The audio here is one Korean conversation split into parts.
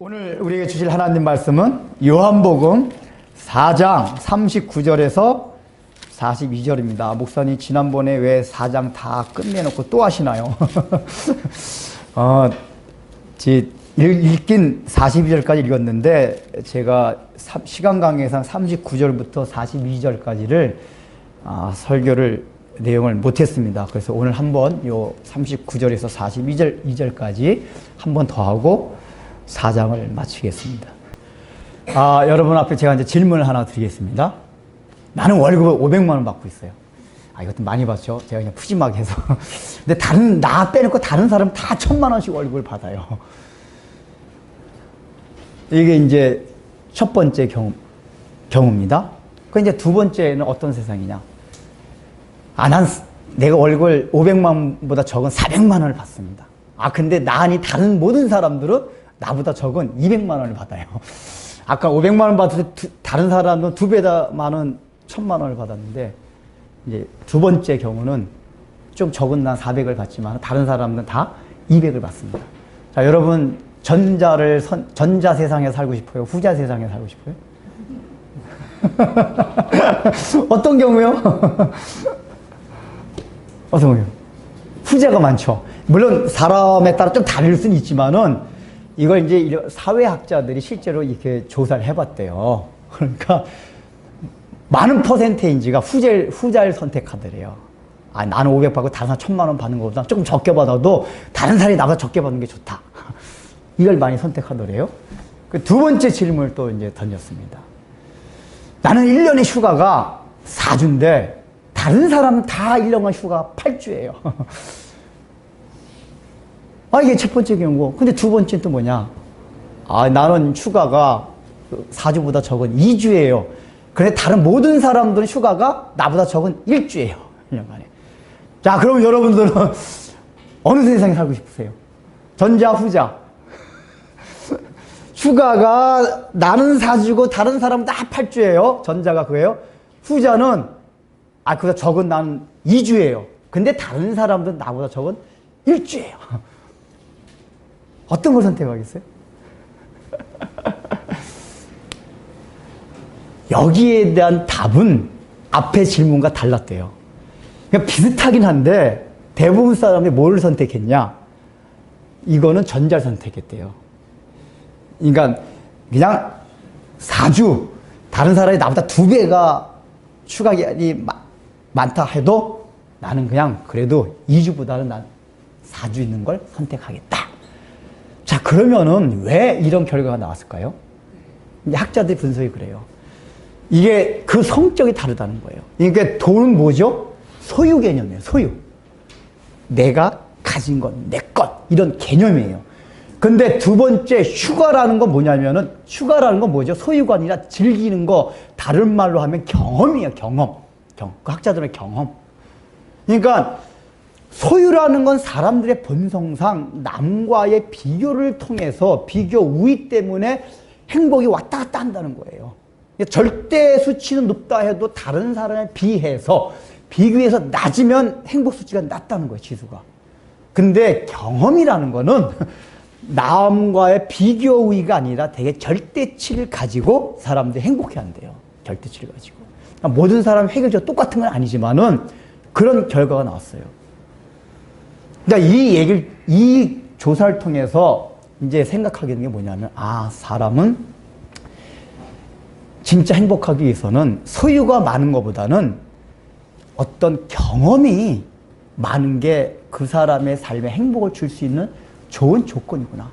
오늘 우리에게 주실 하나님 말씀은 요한복음 4장 39절에서 42절입니다. 목사님 지난번에 왜 4장 다 끝내놓고 또 하시나요? 읽긴 42절까지 읽었는데 제가 시간 관계상 39절부터 42절까지를 설교를 내용을 못했습니다. 그래서 오늘 한번 요 39절에서 42절까지 한 번 더 하고 4장을 마치겠습니다. 여러분 앞에 제가 이제 질문을 하나 드리겠습니다. 나는 월급을 500만 원 받고 있어요. 이것도 많이 받죠. 제가 그냥 푸짐하게 해서. 근데 나 빼놓고 다른 사람 다 1000만 원씩 월급을 받아요. 이게 이제 첫 번째 경우입니다. 그 이제 두 번째는 어떤 세상이냐? 내가 월급을 500만 원보다 적은 400만 원을 받습니다. 근데 나니 다른 모든 사람들은 나보다 적은 200만 원을 받아요. 아까 500만 원 받을 때 다른 사람은 2배 더 많은 1000만 원을 받았는데, 이제 두 번째 경우는 좀 적은 난 400을 받지만 다른 사람은 다 200을 받습니다. 자, 여러분 전자 세상에 살고 싶어요? 후자 세상에 살고 싶어요? 어떤 경우요? 어떤 경우요? 후자가 많죠. 물론 사람에 따라 좀 다를 수는 있지만은 이걸 이제 사회학자들이 실제로 이렇게 조사를 해봤대요. 그러니까 많은 퍼센테이지가 후자를 선택하더래요. 나는 500 받고 다른 사람 1000만 원 받는 것보다 조금 적게 받아도 다른 사람이 나보다 적게 받는 게 좋다. 이걸 많이 선택하더래요. 그 두 번째 질문을 또 이제 던졌습니다. 나는 1년에 휴가가 4주인데 다른 사람은 다 1년간 휴가 8주예요. 이게 첫 번째 경우고, 근데 두 번째는 또 뭐냐? 나는 휴가가 4주보다 적은 2주예요. 그런데 다른 모든 사람들은 휴가가 나보다 적은 1주예요. 1년간에. 자, 그럼 여러분들은 어느 세상에 살고 싶으세요? 전자, 후자? 휴가가 나는 4주고 다른 사람은 다 8주예요. 전자가 그거예요. 후자는 그보다 적은 나는 2주예요. 근데 다른 사람들은 나보다 적은 1주예요. 어떤 걸 선택하겠어요? 여기에 대한 답은 앞의 질문과 달랐대요. 그러니까 비슷하긴 한데 대부분 사람이 뭘 선택했냐? 이거는 전자를 선택했대요. 그러니까 그냥 4주, 다른 사람이 나보다 2배가 휴가기간이 많다 해도 나는 그냥 그래도 2주보다는 난 4주 있는 걸 선택하겠다. 자, 그러면은 왜 이런 결과가 나왔을까요? 학자들의 분석이 그래요. 이게 그 성격이 다르다는 거예요. 그러니까 돈은 뭐죠? 소유 개념이에요. 소유. 내가 가진 것, 내 것, 이런 개념이에요. 근데 두 번째 휴가라는 건 뭐냐면은, 휴가라는 건 뭐죠? 소유가 아니라 즐기는 거, 다른 말로 하면 경험이에요. 경험. 그 학자들의 경험. 그러니까 소유라는 건 사람들의 본성상 남과의 비교를 통해서 비교 우위 때문에 행복이 왔다 갔다 한다는 거예요. 절대 수치는 높다 해도 다른 사람에 비해서 비교해서 낮으면 행복 수치가 낮다는 거예요, 지수가. 근데 경험이라는 거는 남과의 비교 우위가 아니라 되게 절대치를 가지고 사람들이 행복해 한대요. 절대치를 가지고. 그러니까 모든 사람 해결적으로 똑같은 건 아니지만은 그런 결과가 나왔어요. 그러니까 이 조사를 통해서 이제 생각하게 되는 게 뭐냐면, 사람은 진짜 행복하기 위해서는 소유가 많은 것보다는 어떤 경험이 많은 게 그 사람의 삶에 행복을 줄 수 있는 좋은 조건이구나.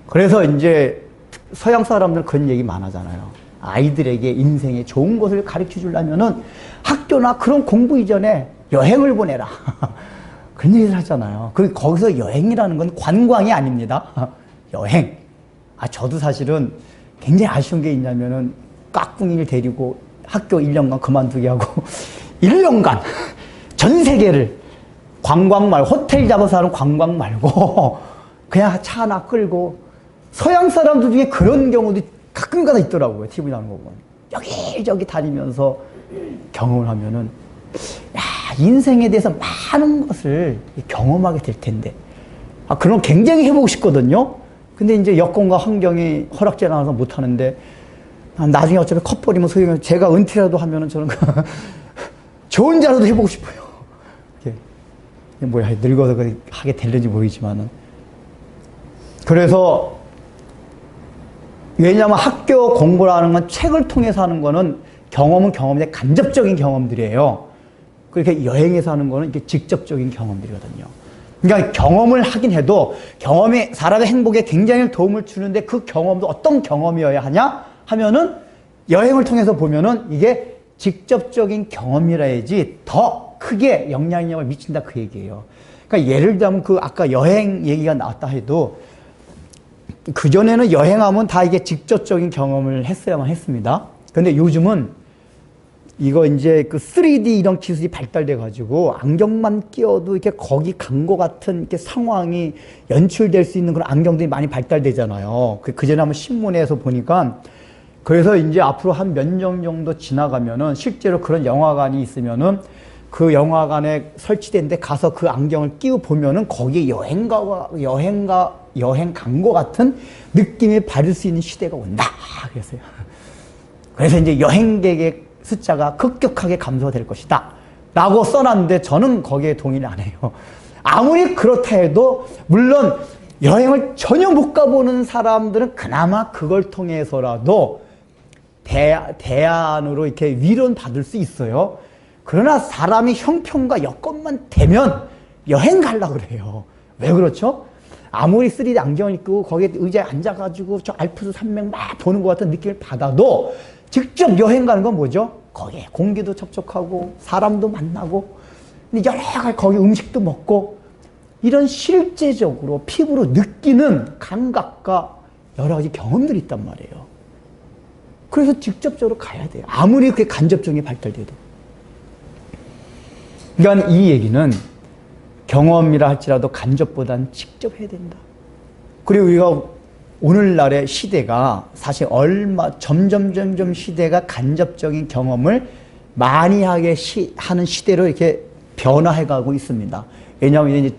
그래서 이제 서양 사람들은 그런 얘기 많아잖아요. 아이들에게 인생의 좋은 것을 가르쳐 주려면은 학교나 그런 공부 이전에 여행을 보내라. 그런 얘기를 하잖아요. 거기서 여행이라는 건 관광이 아닙니다. 여행. 저도 사실은 굉장히 아쉬운 게 있냐면은 깍꿍이를 데리고 학교 1년간 그만두게 하고 1년간 전 세계를 관광 말고, 호텔 잡아서 하는 관광 말고 그냥 차 하나 끌고, 서양 사람들 중에 그런 경우도 가끔가다 있더라고요. TV 나오는 거 보면. 여기저기 다니면서 경험을 하면은, 인생에 대해서 많은 것을 경험하게 될 텐데. 그럼 굉장히 해보고 싶거든요. 근데 이제 여건과 환경이 허락지 않아서 못 하는데, 나중에 어차피 컵버리면 소용이, 제가 은퇴라도 하면은 저는 저 혼자라도 해보고 싶어요. 뭐야, 늙어서 하게 될는지 모르겠지만은. 그래서, 왜냐하면 학교 공부라는 건 책을 통해서 하는 거는 경험은 경험인데 간접적인 경험들이에요. 그렇게 여행에서 하는 거는 이게 직접적인 경험들이거든요. 그러니까 경험을 하긴 해도 경험이 사람의 행복에 굉장히 도움을 주는데 그 경험도 어떤 경험이어야 하냐 하면은 여행을 통해서 보면은 이게 직접적인 경험이라야지 더 크게 영향력을 미친다 그 얘기예요. 그러니까 예를 들면 그 아까 여행 얘기가 나왔다 해도 그전에는 여행하면 다 이게 직접적인 경험을 했어야만 했습니다. 근데 요즘은 이거 이제 그 3D 이런 기술이 발달돼 가지고 안경만 끼워도 이렇게 거기 간 것 같은 이렇게 상황이 연출될 수 있는 그런 안경들이 많이 발달되잖아요. 그전에 한번 신문에서 보니까 그래서 이제 앞으로 한 몇 년 정도 지나가면은 실제로 그런 영화관이 있으면은 그 영화관에 설치된 데 가서 그 안경을 끼고 보면은 거기에 여행 간 것 같은 느낌을 받을 수 있는 시대가 온다. 그랬어요. 그래서 이제 여행객의 숫자가 급격하게 감소될 것이다 라고 써놨는데 저는 거기에 동의를 안 해요. 아무리 그렇다 해도 물론 여행을 전혀 못 가보는 사람들은 그나마 그걸 통해서라도 대안으로 이렇게 위로는 받을 수 있어요. 그러나 사람이 형편과 여건만 되면 여행 가려고 그래요. 왜 그렇죠? 아무리 3D 안경을 입고 거기에 의자에 앉아가지고 저 알프스 산맥 막 보는 것 같은 느낌을 받아도 직접 여행 가는 건 뭐죠? 거기에 공기도 접촉하고 사람도 만나고 여러 가지 거기 음식도 먹고 이런 실제적으로 피부로 느끼는 감각과 여러 가지 경험들이 있단 말이에요. 그래서 직접적으로 가야 돼요. 아무리 그게 간접적인 발달돼도. 그러니까 이 얘기는 경험이라 할지라도 간접보다는 직접 해야 된다. 그리고 우리가 오늘날의 시대가 사실 점점 시대가 간접적인 경험을 많이 하는 시대로 이렇게 변화해가고 있습니다. 왜냐하면 이제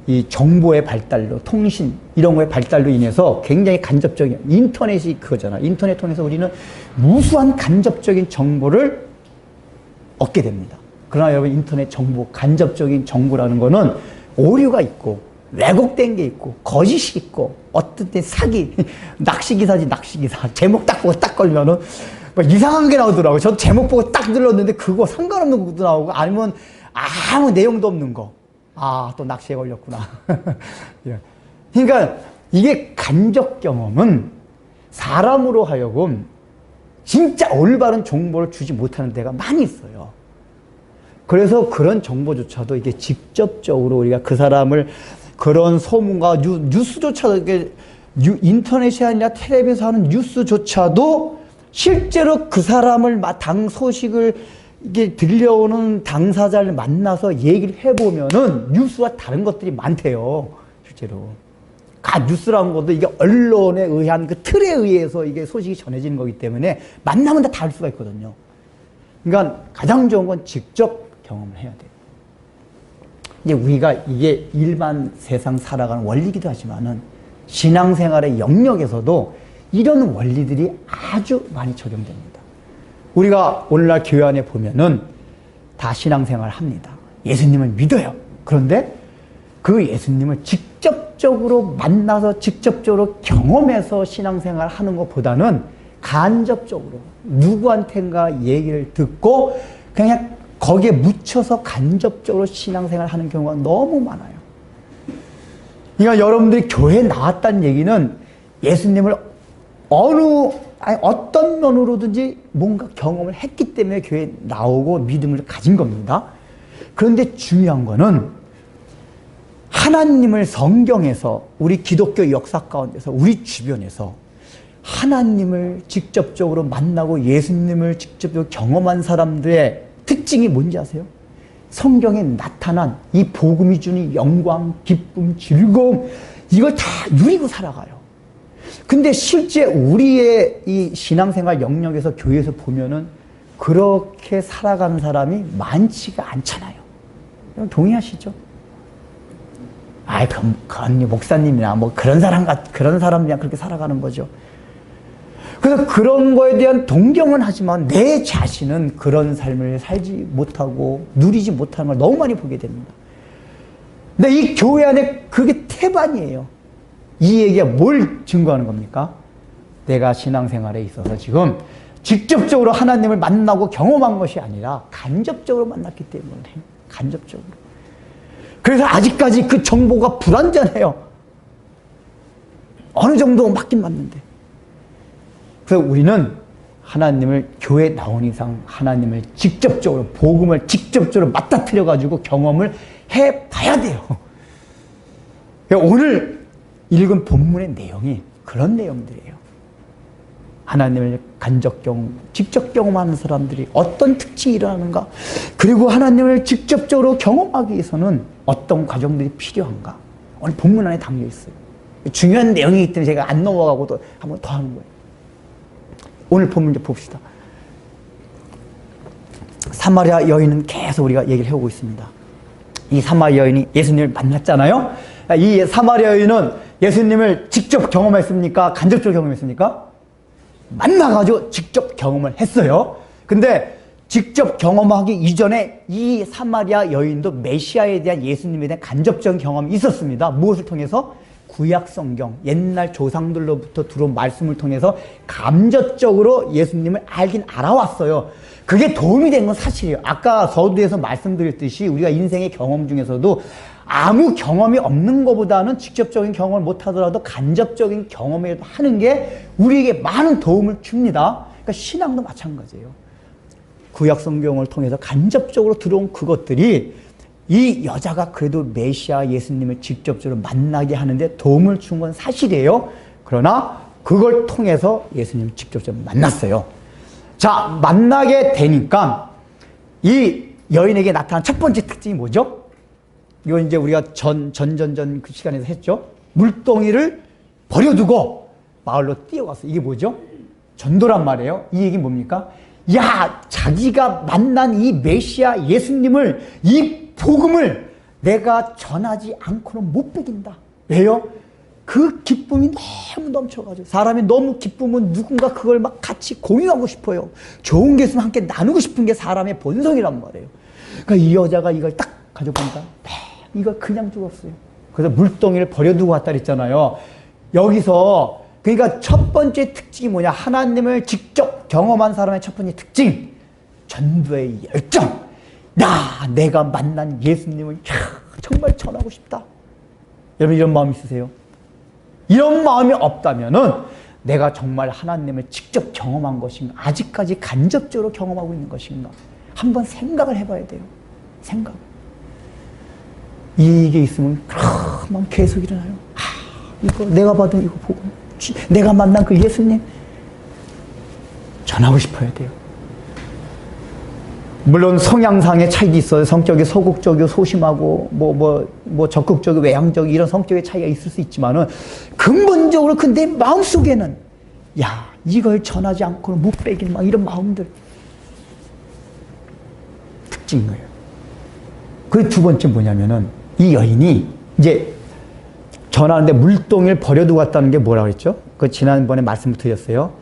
이 정보의 발달로, 통신, 이런 거의 발달로 인해서 굉장히 간접적인, 인터넷이 그거잖아. 인터넷 통해서 우리는 무수한 간접적인 정보를 얻게 됩니다. 그러나 여러분, 인터넷 정보, 간접적인 정보라는 거는 오류가 있고, 왜곡된 게 있고, 거짓이 있고, 어떤 때 사기, 낚시기사지, 낚시기사. 제목 딱 보고 딱 걸면은, 막 이상한 게 나오더라고요. 저도 제목 보고 딱 눌렀는데, 그거 상관없는 것도 나오고, 아니면 아무 내용도 없는 거. 아, 또 낚시에 걸렸구나. 그러니까, 이게 간접 경험은 사람으로 하여금 진짜 올바른 정보를 주지 못하는 데가 많이 있어요. 그래서 그런 정보조차도 이게 직접적으로 우리가 그 사람을 그런 소문과 뉴스조차도 이게 인터넷이 아니라 텔레비전에서 하는 뉴스조차도 실제로 그 사람을 소식을 이게 들려오는 당사자를 만나서 얘기를 해보면은 뉴스와 다른 것들이 많대요. 실제로. 뉴스라는 것도 이게 언론에 의한 그 틀에 의해서 이게 소식이 전해지는 거기 때문에 만나면 다 다를 수가 있거든요. 그러니까 가장 좋은 건 직접 경험을 해야 돼요. 이제 우리가 이게 일반 세상 살아가는 원리이기도 하지만은 신앙생활의 영역에서도 이런 원리들이 아주 많이 적용됩니다. 우리가 오늘날 교회 안에 보면은 다 신앙생활을 합니다. 예수님을 믿어요. 그런데 그 예수님을 직접적으로 만나서 직접적으로 경험해서 신앙생활을 하는 것보다는 간접적으로 누구한텐가 얘기를 듣고 그냥 거기에 묻혀서 간접적으로 신앙생활을 하는 경우가 너무 많아요. 그러니까 여러분들이 교회에 나왔다는 얘기는 예수님을 어떤 면으로든지 뭔가 경험을 했기 때문에 교회에 나오고 믿음을 가진 겁니다. 그런데 중요한 거는 하나님을 성경에서 우리 기독교 역사 가운데서 우리 주변에서 하나님을 직접적으로 만나고 예수님을 직접적으로 경험한 사람들의 특징이 뭔지 아세요? 성경에 나타난 이 복음이 주는 영광, 기쁨, 즐거움 이걸 다 누리고 살아가요. 근데 실제 우리의 이 신앙생활 영역에서 교회에서 보면은 그렇게 살아가는 사람이 많지가 않잖아요. 동의하시죠? 아이, 그건 목사님이나 뭐 그런 사람이랑 그렇게 살아가는 거죠. 그래서 그런 거에 대한 동경은 하지만 내 자신은 그런 삶을 살지 못하고 누리지 못하는 걸 너무 많이 보게 됩니다. 근데 이 교회 안에 그게 태반이에요. 이 얘기가 뭘 증거하는 겁니까? 내가 신앙생활에 있어서 지금 직접적으로 하나님을 만나고 경험한 것이 아니라 간접적으로 만났기 때문에, 간접적으로. 그래서 아직까지 그 정보가 불완전해요. 어느 정도 맞긴 맞는데. 그래서 우리는 하나님을, 교회에 나온 이상 하나님을 직접적으로, 복음을 직접적으로 맞닥뜨려 가지고 경험을 해봐야 돼요. 오늘 읽은 본문의 내용이 그런 내용들이에요. 하나님을 직접 경험하는 사람들이 어떤 특징이 일어나는가, 그리고 하나님을 직접적으로 경험하기 위해서는 어떤 과정들이 필요한가, 오늘 본문 안에 담겨 있어요. 중요한 내용이기 때문에 제가 안 넘어가고도 한 번 더 하는 거예요. 오늘 본문 좀 봅시다. 사마리아 여인은 계속 우리가 얘기를 해오고 있습니다. 이 사마리아 여인이 예수님을 만났잖아요. 이 사마리아 여인은 예수님을 직접 경험했습니까? 간접적으로 경험했습니까? 만나가지고 직접 경험을 했어요. 근데 직접 경험하기 이전에 이 사마리아 여인도 메시아에 대한, 예수님에 대한 간접적인 경험이 있었습니다. 무엇을 통해서? 구약 성경, 옛날 조상들로부터 들어온 말씀을 통해서 감접적으로 예수님을 알긴 알아왔어요. 그게 도움이 된 건 사실이에요. 아까 서두에서 말씀드렸듯이 우리가 인생의 경험 중에서도 아무 경험이 없는 것보다는 직접적인 경험을 못하더라도 간접적인 경험이라도 하는 게 우리에게 많은 도움을 줍니다. 그러니까 신앙도 마찬가지예요. 구약 성경을 통해서 간접적으로 들어온 그것들이 이 여자가 그래도 메시아 예수님을 직접적으로 만나게 하는데 도움을 준 건 사실이에요. 그러나 그걸 통해서 예수님을 직접적으로 만났어요. 자, 만나게 되니까 이 여인에게 나타난 첫 번째 특징이 뭐죠? 이건 이제 우리가 그 시간에서 했죠. 물동이를 버려두고 마을로 뛰어갔어요. 이게 뭐죠? 전도란 말이에요. 이 얘기는 뭡니까? 야, 자기가 만난 이 메시아 예수님을, 이 복음을 내가 전하지 않고는 못 베긴다. 왜요? 그 기쁨이 너무 넘쳐가지고, 사람이 너무 기쁘면 누군가 그걸 막 같이 공유하고 싶어요. 좋은 게 있으면 함께 나누고 싶은 게 사람의 본성이란 말이에요. 그러니까 이 여자가 이걸 딱 가져보니까 이걸 그냥 죽었어요. 그래서 물동이를 버려두고 왔다 그랬잖아요. 여기서 그러니까 첫 번째 특징이 뭐냐? 하나님을 직접 경험한 사람의 첫 번째 특징, 전도의 열정. 내가 만난 예수님을 정말 전하고 싶다. 여러분 이런 마음 있으세요? 이런 마음이 없다면은 내가 정말 하나님을 직접 경험한 것인가? 아직까지 간접적으로 경험하고 있는 것인가? 한번 생각을 해봐야 돼요. 생각. 이게 있으면 그만 계속 일어나요. 이거 내가 받은 이거 보고 내가 만난 그 예수님 전하고 싶어야 돼요. 물론 성향상의 차이도 있어요. 성격이 소극적이고 소심하고 뭐 적극적이고 외향적이고 이런 성격의 차이가 있을 수 있지만은 근본적으로 그 내 마음속에는 이걸 전하지 않고는 못 빼긴 막 이런 마음들 특징인 거예요. 그 두 번째 뭐냐면은 이 여인이 이제 전하는데 물동이를 버려두고 갔다는 게 뭐라고 했죠? 그 지난번에 말씀을 드렸어요.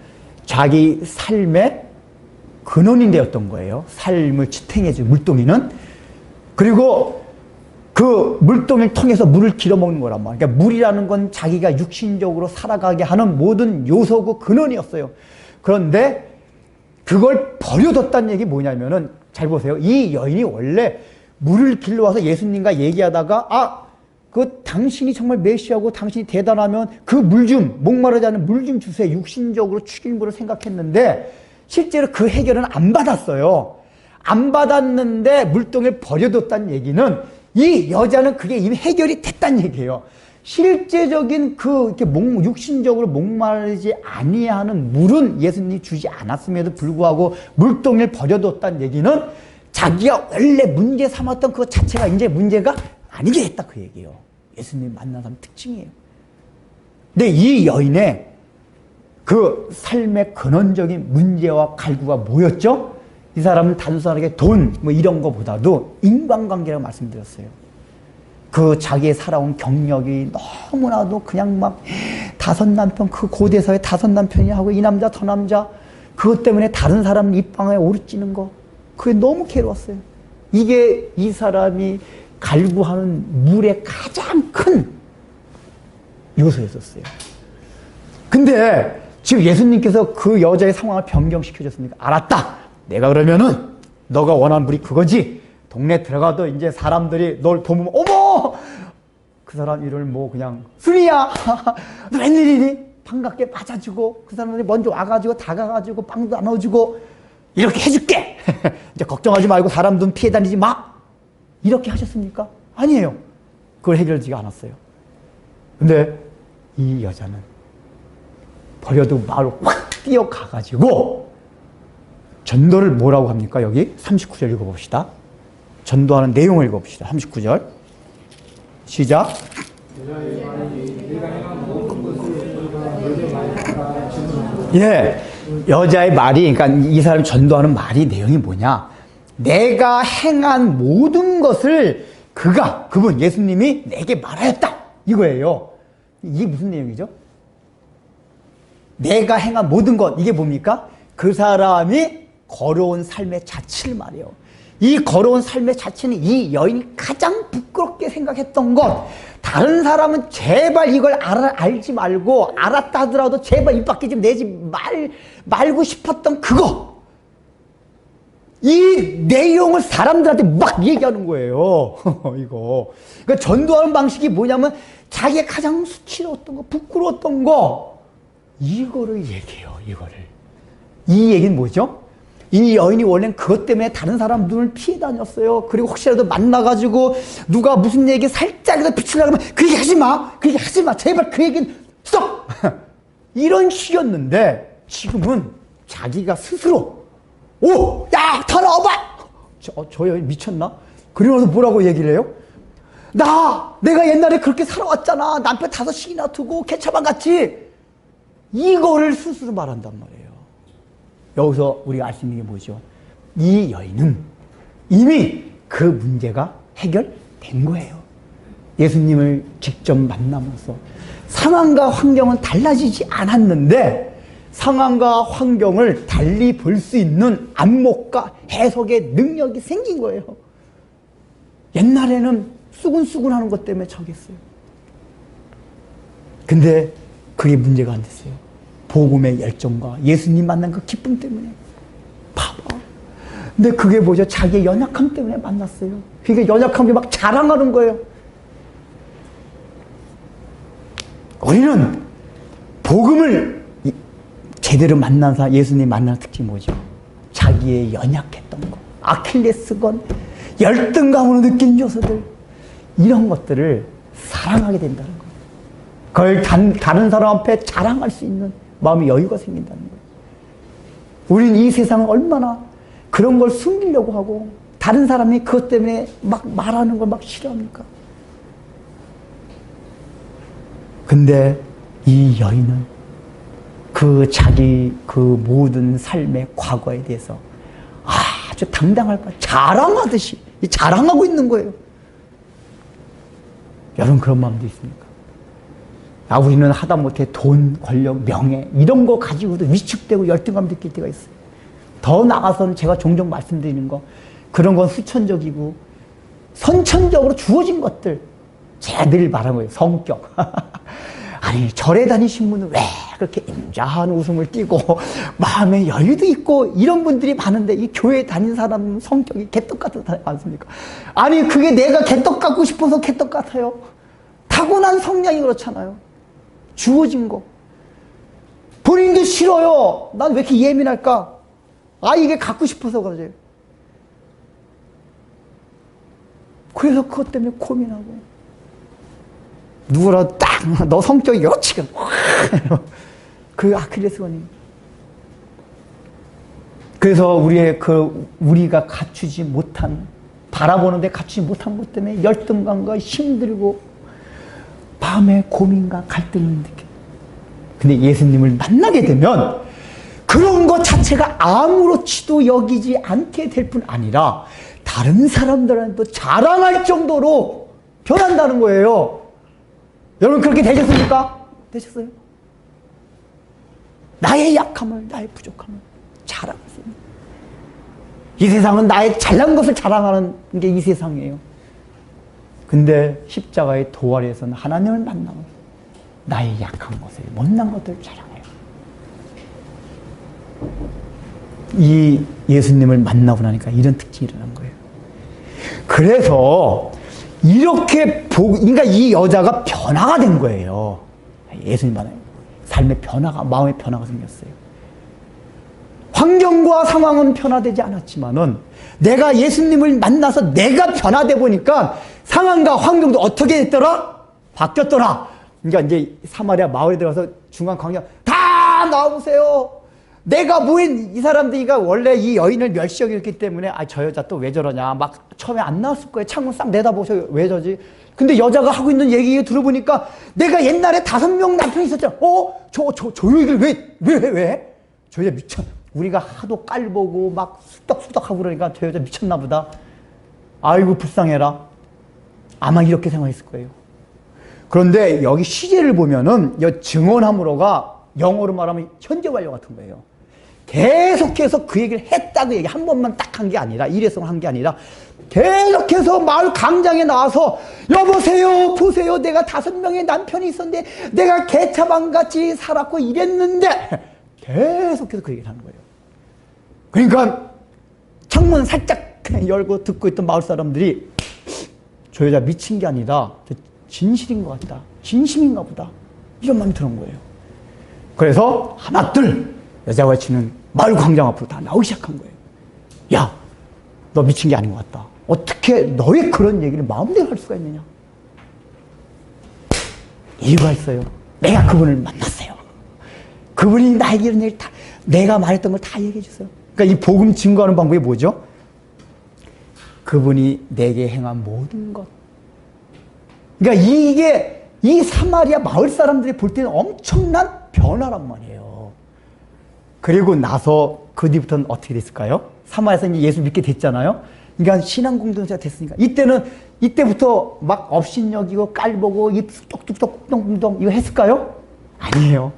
자기 삶의 근원이 되었던 거예요. 삶을 지탱해준 물동이는. 그리고 그 물동이를 통해서 물을 길어먹는 거란 말이에요. 그러니까 물이라는 건 자기가 육신적으로 살아가게 하는 모든 요소고 근원이었어요. 그런데 그걸 버려뒀다는 얘기 뭐냐면은, 잘 보세요. 이 여인이 원래 물을 길러와서 예수님과 얘기하다가 당신이 정말 메시아고 당신이 대단하면 그 물 좀, 목마르지 않은 물 좀 주세요. 육신적으로 축일물을 생각했는데 실제로 그 해결은 안 받았어요. 안 받았는데 물동이를 버려뒀다는 얘기는 이 여자는 그게 이미 해결이 됐다는 얘기예요. 실제적인 이렇게 육신적으로 목마르지 아니하는 물은 예수님이 주지 않았음에도 불구하고 물동이를 버려뒀다는 얘기는 자기가 원래 문제 삼았던 그것 자체가 이제 문제가 아니게 했다, 그 얘기예요. 예수님 만난 사람 특징이에요. 근데 이 여인의 그 삶의 근원적인 문제와 갈구가 뭐였죠? 이 사람은 단순하게 돈 이런 거보다도 인간관계라고 말씀드렸어요. 그 자기의 살아온 경력이 너무나도 그냥 막 5남편, 그 고대사의 5남편이 하고 이 남자 저 남자 그것 때문에 다른 사람 입방에 오르찌는 거 그게 너무 괴로웠어요. 이게 이 사람이 갈구하는 물의 가장 큰 요소였었어요. 근데 지금 예수님께서 그 여자의 상황을 변경시켜줬습니까? 알았다. 내가 그러면은 너가 원하는 물이 그거지. 동네 들어가도 이제 사람들이 널 보면 어머! 그 사람 이름을 뭐 그냥 순이야. 너 웬일이니? 반갑게 맞아주고 그 사람들이 먼저 와가지고 다가가지고 빵도 나눠주고 이렇게 해줄게. 이제 걱정하지 말고 사람 눈 피해 다니지 마. 이렇게 하셨습니까? 아니에요. 그걸 해결하지 않았어요. 근데 이 여자는 버려두고 마을로 확 뛰어가가지고 전도를 뭐라고 합니까? 여기 39절 읽어봅시다. 전도하는 내용을 읽어봅시다. 39절 시작. 예, 여자의 말이 그러니까 이 사람이 전도하는 말이 내용이 뭐냐? 내가 행한 모든 것을 그분 예수님이 내게 말하였다 이거예요. 이게 무슨 내용이죠? 내가 행한 모든 것 이게 뭡니까? 그 사람이 걸어온 삶의 자체를 말해요. 이 걸어온 삶의 자체는 이 여인이 가장 부끄럽게 생각했던 것, 다른 사람은 제발 이걸 알지 말고 알았다 하더라도 제발 입 밖에 좀 내지 말고 싶었던 그거, 이 내용을 사람들한테 막 얘기하는 거예요. 이거. 그러니까 전도하는 방식이 뭐냐면 자기가 가장 수치스러웠던 거, 부끄러웠던 거, 이거를 얘기해요. 이거를. 이 얘기는 뭐죠? 이 여인이 원래는 그것 때문에 다른 사람 눈을 피해 다녔어요. 그리고 혹시라도 만나가지고 누가 무슨 얘기 살짝이라도 비추려고 하면 그 얘기 하지 마! 그 얘기 하지 마! 제발 그 얘기는 스톱! 이런 식이었는데 지금은 자기가 스스로 오! 야! 다 나와봐! 저 여인 미쳤나? 그러면서 뭐라고 얘기를 해요? 내가 옛날에 그렇게 살아왔잖아. 남편 5씩이나 두고 개차반 같이. 이거를 스스로 말한단 말이에요. 여기서 우리가 알 수 있는 게 뭐죠? 이 여인은 이미 그 문제가 해결된 거예요. 예수님을 직접 만나면서 상황과 환경은 달라지지 않았는데 상황과 환경을 달리 볼 수 있는 안목과 해석의 능력이 생긴 거예요. 옛날에는 수근수근 하는 것 때문에 저겠어요. 근데 그게 문제가 안 됐어요. 복음의 열정과 예수님 만난 그 기쁨 때문에. 봐봐. 근데 그게 뭐죠? 자기의 연약함 때문에 만났어요. 그러니까 연약함이 막 자랑하는 거예요. 우리는 복음을 제대로 만난 사람, 예수님 만나는 특징이 뭐죠? 자기의 연약했던 거, 아킬레스건, 열등감으로 느낀 요소들, 이런 것들을 사랑하게 된다는 거예요. 그걸 다른 사람 앞에 자랑할 수 있는 마음의 여유가 생긴다는 거예요. 우리는 이 세상은 얼마나 그런 걸 숨기려고 하고 다른 사람이 그것 때문에 막 말하는 걸 막 싫어합니까? 근데 이 여인은 자기 모든 삶의 과거에 대해서 아주 당당할 것 자랑하듯이 자랑하고 있는 거예요. 여러분 그런 마음도 있습니까? 우리는 하다못해 돈, 권력, 명예 이런 거 가지고도 위축되고 열등감 느낄 때가 있어요. 더 나아가서는 제가 종종 말씀드리는 거, 그런 건 후천적이고 선천적으로 주어진 것들. 제가 늘 말하는 거예요. 성격. 아니 절에 다니신 분은 왜 그렇게 인자한 웃음을 띠고 마음에 여유도 있고 이런 분들이 많은데 이 교회 다닌 사람 성격이 개떡 같지 않습니까? 아니 그게 내가 개떡 같고 싶어서 개떡 같아요. 타고난 성향이 그렇잖아요. 주어진 거. 본인도 싫어요. 난 왜 이렇게 예민할까? 이게 갖고 싶어서 그러지. 그래서 그것 때문에 고민하고. 누구라도 딱, 너 성격이 이렇지. 그 아킬레스건이. 그래서 우리가 갖추지 못한, 바라보는데 갖추지 못한 것 때문에 열등감과 힘들고, 마음의 고민과 갈등을 느껴요. 근데 예수님을 만나게 되면 그런 것 자체가 아무렇지도 여기지 않게 될 뿐 아니라 다른 사람들한테도 자랑할 정도로 변한다는 거예요. 여러분 그렇게 되셨습니까? 되셨어요? 나의 약함을, 나의 부족함을 자랑할 수 있는. 이 세상은 나의 잘난 것을 자랑하는 게 이 세상이에요. 근데 십자가의 도활에서는 하나님을 만나면 나의 약한 것을, 못난 것들을 자랑해요. 이 예수님을 만나고 나니까 이런 특징이 일어난 거예요. 그래서 이렇게 그러니까 이 여자가 변화가 된 거예요. 예수님 만나요. 삶의 변화가, 마음의 변화가 생겼어요. 환경과 상황은 변화되지 않았지만은 내가 예수님을 만나서 내가 변화돼 보니까 상황과 환경도 어떻게 됐더라? 바뀌었더라. 그러니까 이제 사마리아 마을에 들어가서 중간 광야 다 나와보세요. 내가 뭐인 이 사람들이가 원래 이 여인을 멸시하기 때문에 저 여자 또 왜 저러냐 막 처음에 안 나왔을 거예요. 창문 싹 내다보셔 왜 저지? 근데 여자가 하고 있는 얘기 들어보니까 내가 옛날에 5명 남편이 있었잖아. 저 얘기를 왜? 저 여자 미쳤. 우리가 하도 깔보고 막 수덕수덕하고 그러니까 저 여자 미쳤나 보다. 아이고 불쌍해라. 아마 이렇게 생각했을 거예요. 그런데 여기 시제를 보면은 이 증언함으로가 영어로 말하면 현재 완료 같은 거예요. 계속해서 그 얘기를 했다고 얘기 한 번만 딱 한 게 아니라 일회성 한 게 아니라 계속해서 마을 광장에 나와서 여보세요 보세요 내가 5명의 남편이 있었는데 내가 개차반같이 살았고 이랬는데 계속해서 그 얘기를 하는 거예요. 그러니까 창문 살짝 열고 듣고 있던 마을 사람들이 저 여자 미친 게 아니라 진실인 것 같다. 진심인가 보다. 이런 마음이 드는 거예요. 그래서 하나 둘 여자와 치는 마을 광장 앞으로 다 나오기 시작한 거예요. 야, 너 미친 게 아닌 것 같다. 어떻게 너의 그런 얘기를 마음대로 할 수가 있느냐. 이유가 있어요. 내가 그분을 만났어요. 그분이 나에게 이런 얘기를 다 내가 말했던 걸 다 얘기해 주세요. 그러니까 이 복음 증거하는 방법이 뭐죠? 그분이 내게 행한 모든 것. 그러니까 이게 이 사마리아 마을 사람들이 볼 때는 엄청난 변화란 말이에요. 그리고 나서 그 뒤부터는 어떻게 됐을까요? 사마리아에서 이제 예수 믿게 됐잖아요. 그러니까 신앙 공동체가 됐으니까 이때부터 막 업신여기고 깔보고 입 똑똑똑 똥똥 이거 했을까요? 아니에요.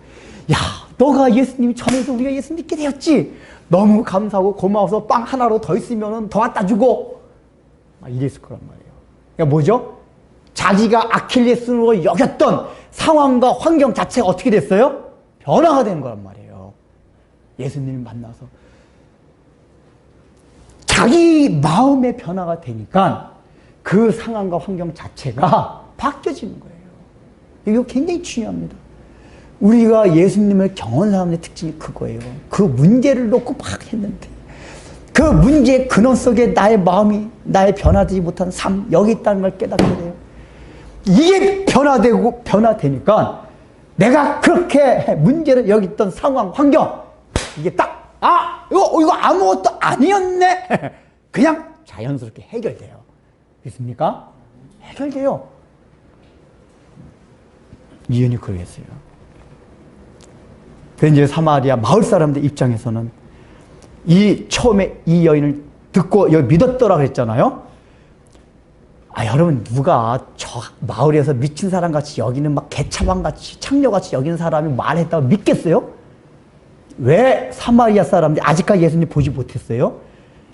야, 너가 예수님이 전해서 우리가 예수 믿게 되었지. 너무 감사하고 고마워서 빵 하나로 더 있으면은 더 갖다 주고 이랬을 거란 말이에요. 그러니까 뭐죠? 자기가 아킬레스로 여겼던 상황과 환경 자체가 어떻게 됐어요? 변화가 된 거란 말이에요. 예수님을 만나서 자기 마음의 변화가 되니까 그 상황과 환경 자체가 바뀌어지는 거예요. 이거 굉장히 중요합니다. 우리가 예수님을 경험한 사람의 특징이 그거예요. 그 문제를 놓고 막 했는데 그 문제의 근원 속에 나의 마음이 나의 변화되지 못한 삶 여기 있다는 걸 깨닫게 돼요. 이게 변화되니까 내가 그렇게 문제를 여기 있던 상황 환경 이게 딱 이거 아무것도 아니었네. 그냥 자연스럽게 해결돼요. 믿습니까? 해결돼요. 이은이 그러겠어요. 그래서 이제 사마리아 마을 사람들 입장에서는 처음에 이 여인을 듣고 여기 믿었더라 그랬잖아요. 여러분 누가 저 마을에서 미친 사람 같이 여기는 막 개차반같이 창녀같이 여기는 사람이 말했다고 믿겠어요? 왜 사마리아 사람들이 아직까지 예수님 보지 못했어요?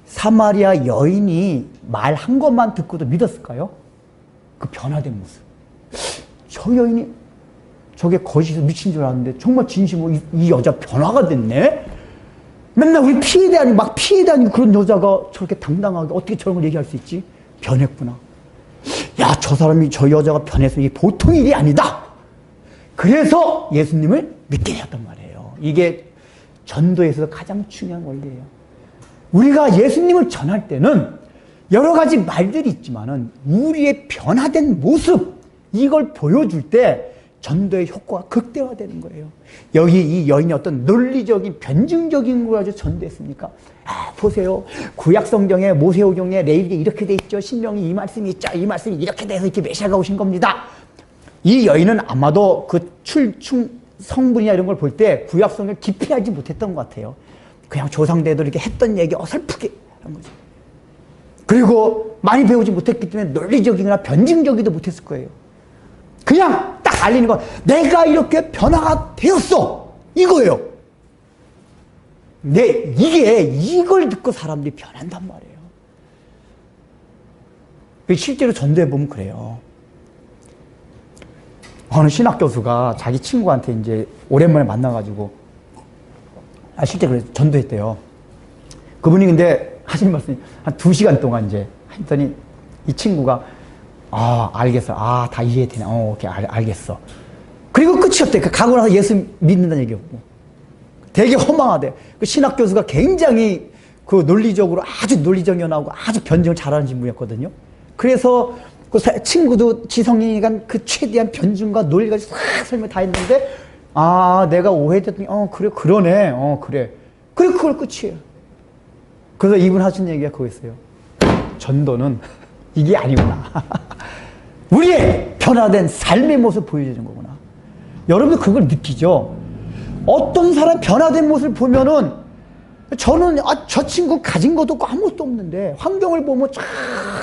사마리아 여인이 말한 것만 듣고도 믿었을까요? 그 변화된 모습. 저 여인이 저게 거짓에서 미친 줄 알았는데 정말 진심으로 이 여자 변화가 됐네? 맨날 우리 피해 다니고 그런 여자가 저렇게 당당하게 어떻게 저런 걸 얘기할 수 있지? 변했구나. 야, 저 여자가 변해서 이게 보통 일이 아니다. 그래서 예수님을 믿게 되었단 말이에요. 이게 전도에서 가장 중요한 원리예요. 우리가 예수님을 전할 때는 여러 가지 말들이 있지만은 우리의 변화된 모습 이걸 보여줄 때 전도의 효과가 극대화되는 거예요. 여기 이 여인이 어떤 논리적인 변증적인 걸 가지고 전도했습니까? 보세요. 구약 성경에 모세오경에 레위기에 이렇게 돼 있죠. 신명이 이 말씀이 있죠. 이 말씀이 이렇게 돼서 이렇게 메시아가 오신 겁니다. 이 여인은 아마도 그 성분이나 이런 걸 볼 때 구약 성경을 깊이 알지 못했던 것 같아요. 그냥 조상대도 이렇게 했던 얘기 어설프게 한 거죠. 그리고 많이 배우지 못했기 때문에 논리적이거나 변증적이도 못했을 거예요. 그냥 딱 알리는 건 내가 이렇게 변화가 되었어 이거예요. 근데 이걸 듣고 사람들이 변한단 말이에요. 실제로 전도해보면 그래요. 어느 신학 교수가 자기 친구한테 이제 오랜만에 만나가지고, 실제 그래, 전도했대요. 그분이 근데 하신 말씀이 한 2시간 동안 이제 했더니 이 친구가, 알겠어. 다 이해되네. 오케이, 알겠어. 그리고 끝이었대. 가고 나서 예수 믿는다는 얘기였고. 되게 허망하대. 그 신학 교수가 굉장히 그 논리적으로 아주 논리정연하고 아주 변증을 잘하는 인물이었거든요. 그래서 그 친구도 지성이니까 그 최대한 변증과 논리가 싹 설명 다 했는데, 내가 오해됐더니, 그래, 그러네. 그래. 그래, 그걸 끝이에요. 그래서 이분 하신 얘기가 그거였어요. 전도는 이게 아니구나. 우리의 변화된 삶의 모습을 보여주는 거구나. 여러분들 그걸 느끼죠? 어떤 사람 변화된 모습을 보면은, 저는 저 친구 가진 것도 없고 아무것도 없는데 환경을 보면 참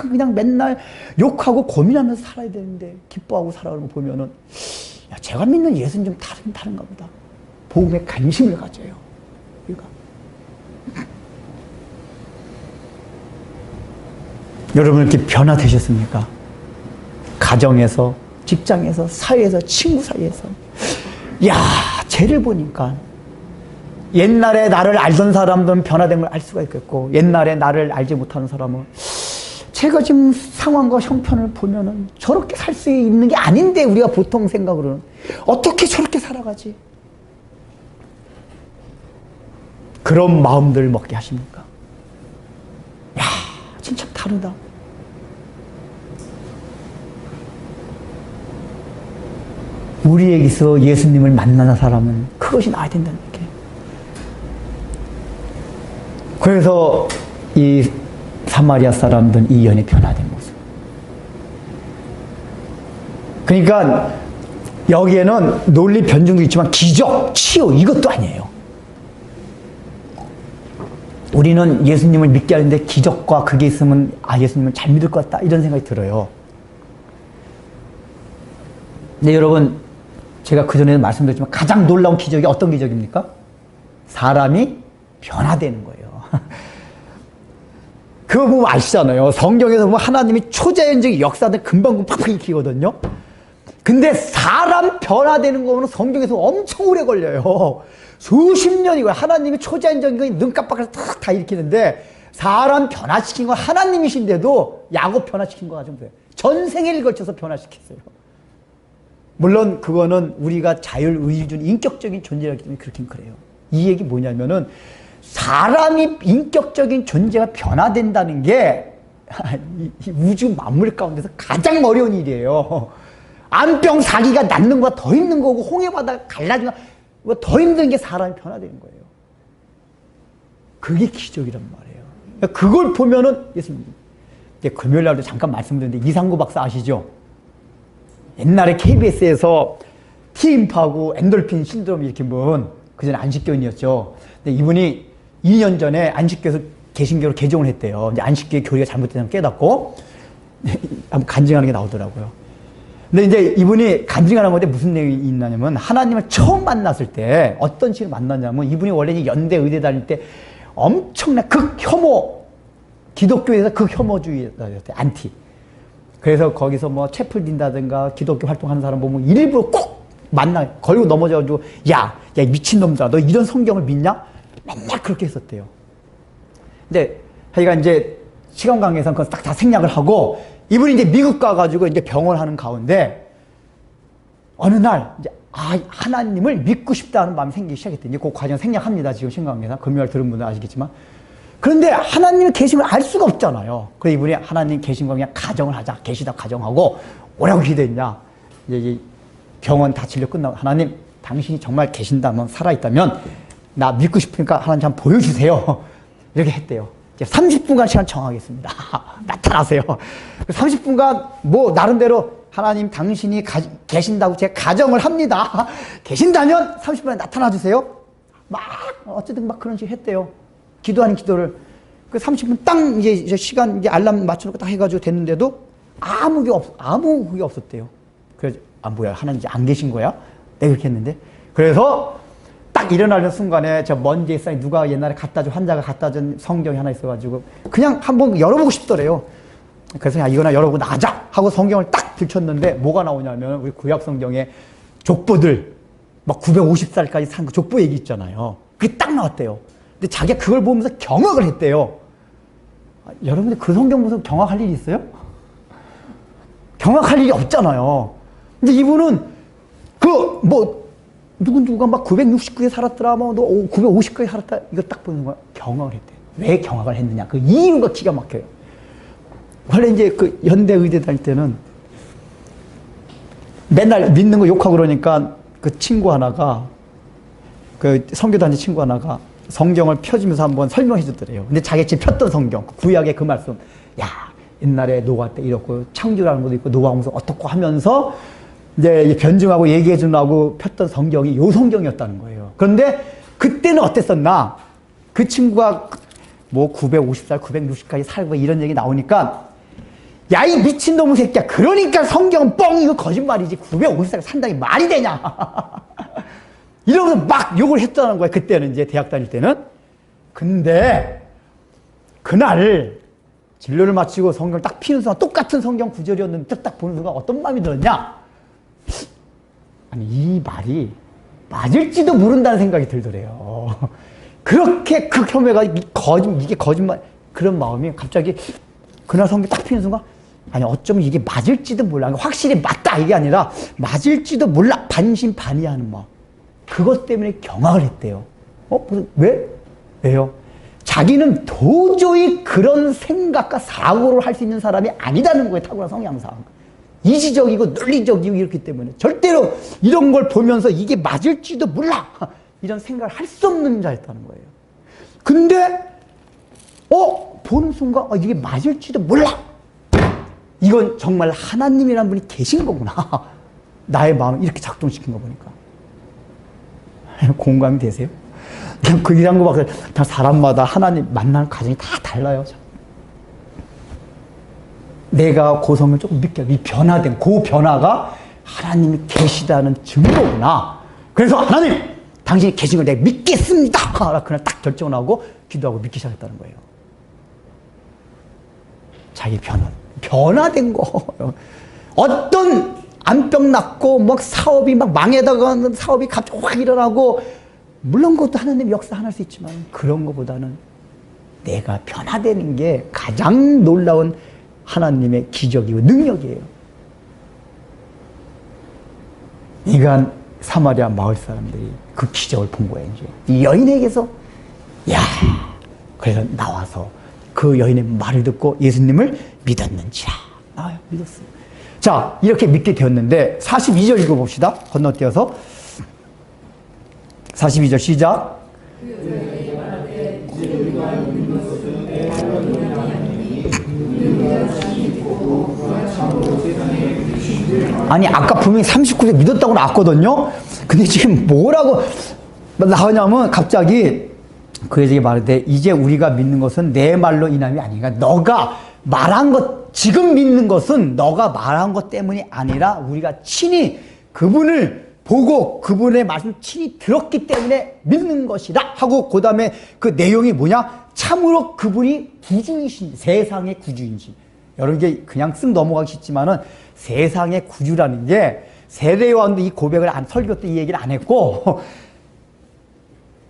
그냥 맨날 욕하고 고민하면서 살아야 되는데 기뻐하고 살아가는 거 보면은, 제가 믿는 예수는 좀 다른가 보다. 복음에 관심을 가져요. 우리가. 여러분 이렇게 변화되셨습니까? 가정에서, 직장에서, 사회에서, 친구 사이에서. 쟤를 보니까 옛날에 나를 알던 사람들은 변화된 걸 알 수가 있겠고, 옛날에 나를 알지 못하는 사람은 제가 지금 상황과 형편을 보면은 저렇게 살 수 있는 게 아닌데, 우리가 보통 생각으로는 어떻게 저렇게 살아가지? 그런 마음들을 먹게 하십니까? 진짜 다르다. 우리에게서 예수님을 만나는 사람은 그것이 나야 된다는 얘기예요. 그래서 이 사마리아 사람들은 이 연의 변화된 모습. 그러니까 여기에는 논리 변증도 있지만 기적, 치유 이것도 아니에요. 우리는 예수님을 믿게 하는데 기적과 그게 있으면 예수님을 잘 믿을 것 같다 이런 생각이 들어요. 근데 여러분, 제가 그전에도 말씀드렸지만 가장 놀라운 기적이 어떤 기적입니까? 사람이 변화되는 거예요. 그거 보면 아시잖아요. 성경에서 보면 하나님이 초자연적인 역사들 금방 팍팍 익히거든요. 근데 사람 변화되는 거 보면 성경에서 엄청 오래 걸려요. 수십 년이고요. 하나님이 초자연적인 거 눈 깜빡해서 다 일으키는데, 사람 변화시킨 건 하나님이신데도 야곱 변화시킨 거 가지고 돼요. 전생에 걸쳐서 변화시켰어요. 물론 그거는 우리가 자율의준 인격적인 존재이기 때문에 그렇긴 그래요. 이 얘기 뭐냐면은, 사람이 인격적인 존재가 변화된다는 게 이 우주 만물 가운데서 가장 어려운 일이에요. 암병 사기가 낫는 것보다 더 힘든 거고, 홍해바다가 갈라지는 것보다 더 힘든 게 사람이 변화되는 거예요. 그게 기적이란 말이에요. 그걸 보면은 예수님, 금요일 날도 잠깐 말씀드렸는데 이상구 박사 아시죠? 옛날에 KBS에서 T인파하고 엔돌핀 신드롬 일으킨 그전에 안식교인이었죠. 근데 이분이 2년 전에 안식교에서 개신교로 개종을 했대요. 이제 안식교의 교리가 잘못됐다는 깨닫고 한번 간증하는 게 나오더라고요. 근데 이제 이분이 간증하는 건데 무슨 내용이 있냐면, 하나님을 처음 만났을 때 어떤 식으로 만났냐면, 이분이 원래 연대 의대 다닐 때 엄청난 극혐오, 기독교에서 극혐오주의였대, 안티. 그래서 거기서 채플 딘다든가 기독교 활동하는 사람 보면 일부러 꼭 걸고 넘어져가지고, 야 미친놈들아, 너 이런 성경을 믿냐? 맨날 그렇게 했었대요. 근데 하여간 이제 시간 관계상 그건 딱 다 생략을 하고, 이분이 이제 미국 가가지고 이제 병원을 하는 가운데 어느 날 이제 하나님을 믿고 싶다는 마음이 생기기 시작했대. 이제 그 과정 생략합니다. 지금 시간 관계상 금요일 들은 분들 아시겠지만. 그런데 하나님의 계심을 알 수가 없잖아요. 그래서 이분이 하나님 계신 거 그냥 가정을 하자. 계시다 가정하고 오라고 기도했냐. 이제 병원 다 진료 끝나고, 하나님 당신이 정말 계신다면, 살아있다면 나 믿고 싶으니까 하나님 한번 보여주세요. 이렇게 했대요. 이제 30분간 시간 정하겠습니다. 나타나세요. 30분간 나름대로 하나님 당신이 계신다고 제가 가정을 합니다. 계신다면 30분에 나타나 주세요. 어쨌든 그런 식으로 했대요. 기도하는 기도를. 그 30분 딱 이제 시간 이제 알람 맞춰놓고 딱 해가지고 됐는데도 아무 그게 없었대요. 그래서 뭐야, 하나님 이제 안 계신 거야? 내가 그렇게 했는데. 그래서 딱 일어나는 순간에 저 먼 제사에 누가 옛날에 환자가 갖다 준 성경이 하나 있어가지고 그냥 한번 열어보고 싶더래요. 그래서 야, 이거나 열어보고 나가자 하고 성경을 딱 들켰는데 뭐가 나오냐면 우리 구약 성경에 족보들 막 950살까지 산 그 족보 얘기 있잖아요. 그게 딱 나왔대요. 근데 자기가 그걸 보면서 경악을 했대요. 여러분들 그 성경 보면서 경악할 일이 있어요? 경악할 일이 없잖아요. 근데 이분은 누가 막 969에 살았더라, 950까지 살았다, 이거 딱 보는 거야. 경악을 했대. 왜 경악을 했느냐. 그 이유가 기가 막혀요. 원래 이제 그 현대 의대 다닐 때는 맨날 믿는 거 욕하고 그러니까 그 친구 하나가, 그 선교 다니는 친구 하나가 성경을 펴주면서 한번 설명해 주더래요. 근데 자기 지금 폈던 성경, 구약의 그 말씀, 야, 옛날에 노아 때 이렇고 창조라는 것도 있고 노아 홍수 어떻고 하면서 이제 변증하고 얘기해 주려고 폈던 성경이 요 성경이었다는 거예요. 그런데 그때는 어땠었나? 그 친구가 뭐 950살, 960까지 살고 이런 얘기 나오니까 야, 이 미친놈의 새끼야. 그러니까 성경은 뻥, 이거 거짓말이지. 950살 산다는 게 말이 되냐. 이러면서 막 욕을 했다는 거야. 그때는 이제 대학 다닐 때는. 근데 그날 진료를 마치고 성경을 딱 피는 순간 똑같은 성경 구절이었는데 딱 보는 순간 어떤 마음이 들었냐? 아니, 이 말이 맞을지도 모른다는 생각이 들더래요. 그렇게 극혐해가 이게 거짓말, 그런 마음이 갑자기 그날 성경 딱 피는 순간, 아니, 어쩌면 이게 맞을지도 몰라. 확실히 맞다, 이게 아니라 맞을지도 몰라. 반신반의하는 마음. 그것 때문에 경악을 했대요. 왜요? 자기는 도저히 그런 생각과 사고를 할 수 있는 사람이 아니다는 거예요. 탁월한 성향상. 이지적이고 논리적이고 이렇기 때문에 절대로 이런 걸 보면서 이게 맞을지도 몰라, 이런 생각을 할 수 없는 자였다는 거예요. 근데 보는 순간 이게 맞을지도 몰라. 이건 정말 하나님이라는 분이 계신 거구나. 나의 마음을 이렇게 작동시킨 거 보니까. 공감이 되세요? 그냥 그 이런 거 막, 다 사람마다 하나님 만나는 과정이 다 달라요. 내가 그 성경을 조금 믿게, 이 변화된, 그 변화가 하나님이 계시다는 증거구나. 그래서 하나님, 당신이 계신 걸 내가 믿겠습니다. 그냥 딱 결정을 하고 기도하고 믿기 시작했다는 거예요. 자기 변화된 거. 어떤 암병 났고, 막 사업이 막 망해다가 사업이 갑자기 확 일어나고, 물론 그것도 하나님 역사할 수 있지만, 그런 것보다는 내가 변화되는 게 가장 놀라운 하나님의 기적이고 능력이에요. 이간 사마리아 마을 사람들이 그 기적을 본 거예요. 이제 이 여인에게서, 야, 그래서 나와서 그 여인의 말을 듣고 예수님을 믿었는지라. 믿었어요. 자, 이렇게 믿게 되었는데 42절 읽어봅시다. 건너뛰어서 42절 시작. 아니, 아까 분명히 39세 믿었다고 나왔거든요. 근데 지금 뭐라고 나오냐면 갑자기 그 여자에게 말하되 이제 우리가 믿는 것은 내 말로 인함이 아니니까, 너가 말한 것, 지금 믿는 것은 너가 말한 것 때문이 아니라 우리가 친히 그분을 보고 그분의 말씀 친히 들었기 때문에 믿는 것이다 하고, 그 다음에 그 내용이 뭐냐? 참으로 그분이 구주이신지, 세상의 구주인지. 여러분, 이게 그냥 쓱 넘어가기 쉽지만은 세상의 구주라는 게, 세례요한도 이 고백을 설교 때 이 얘기를 안 했고,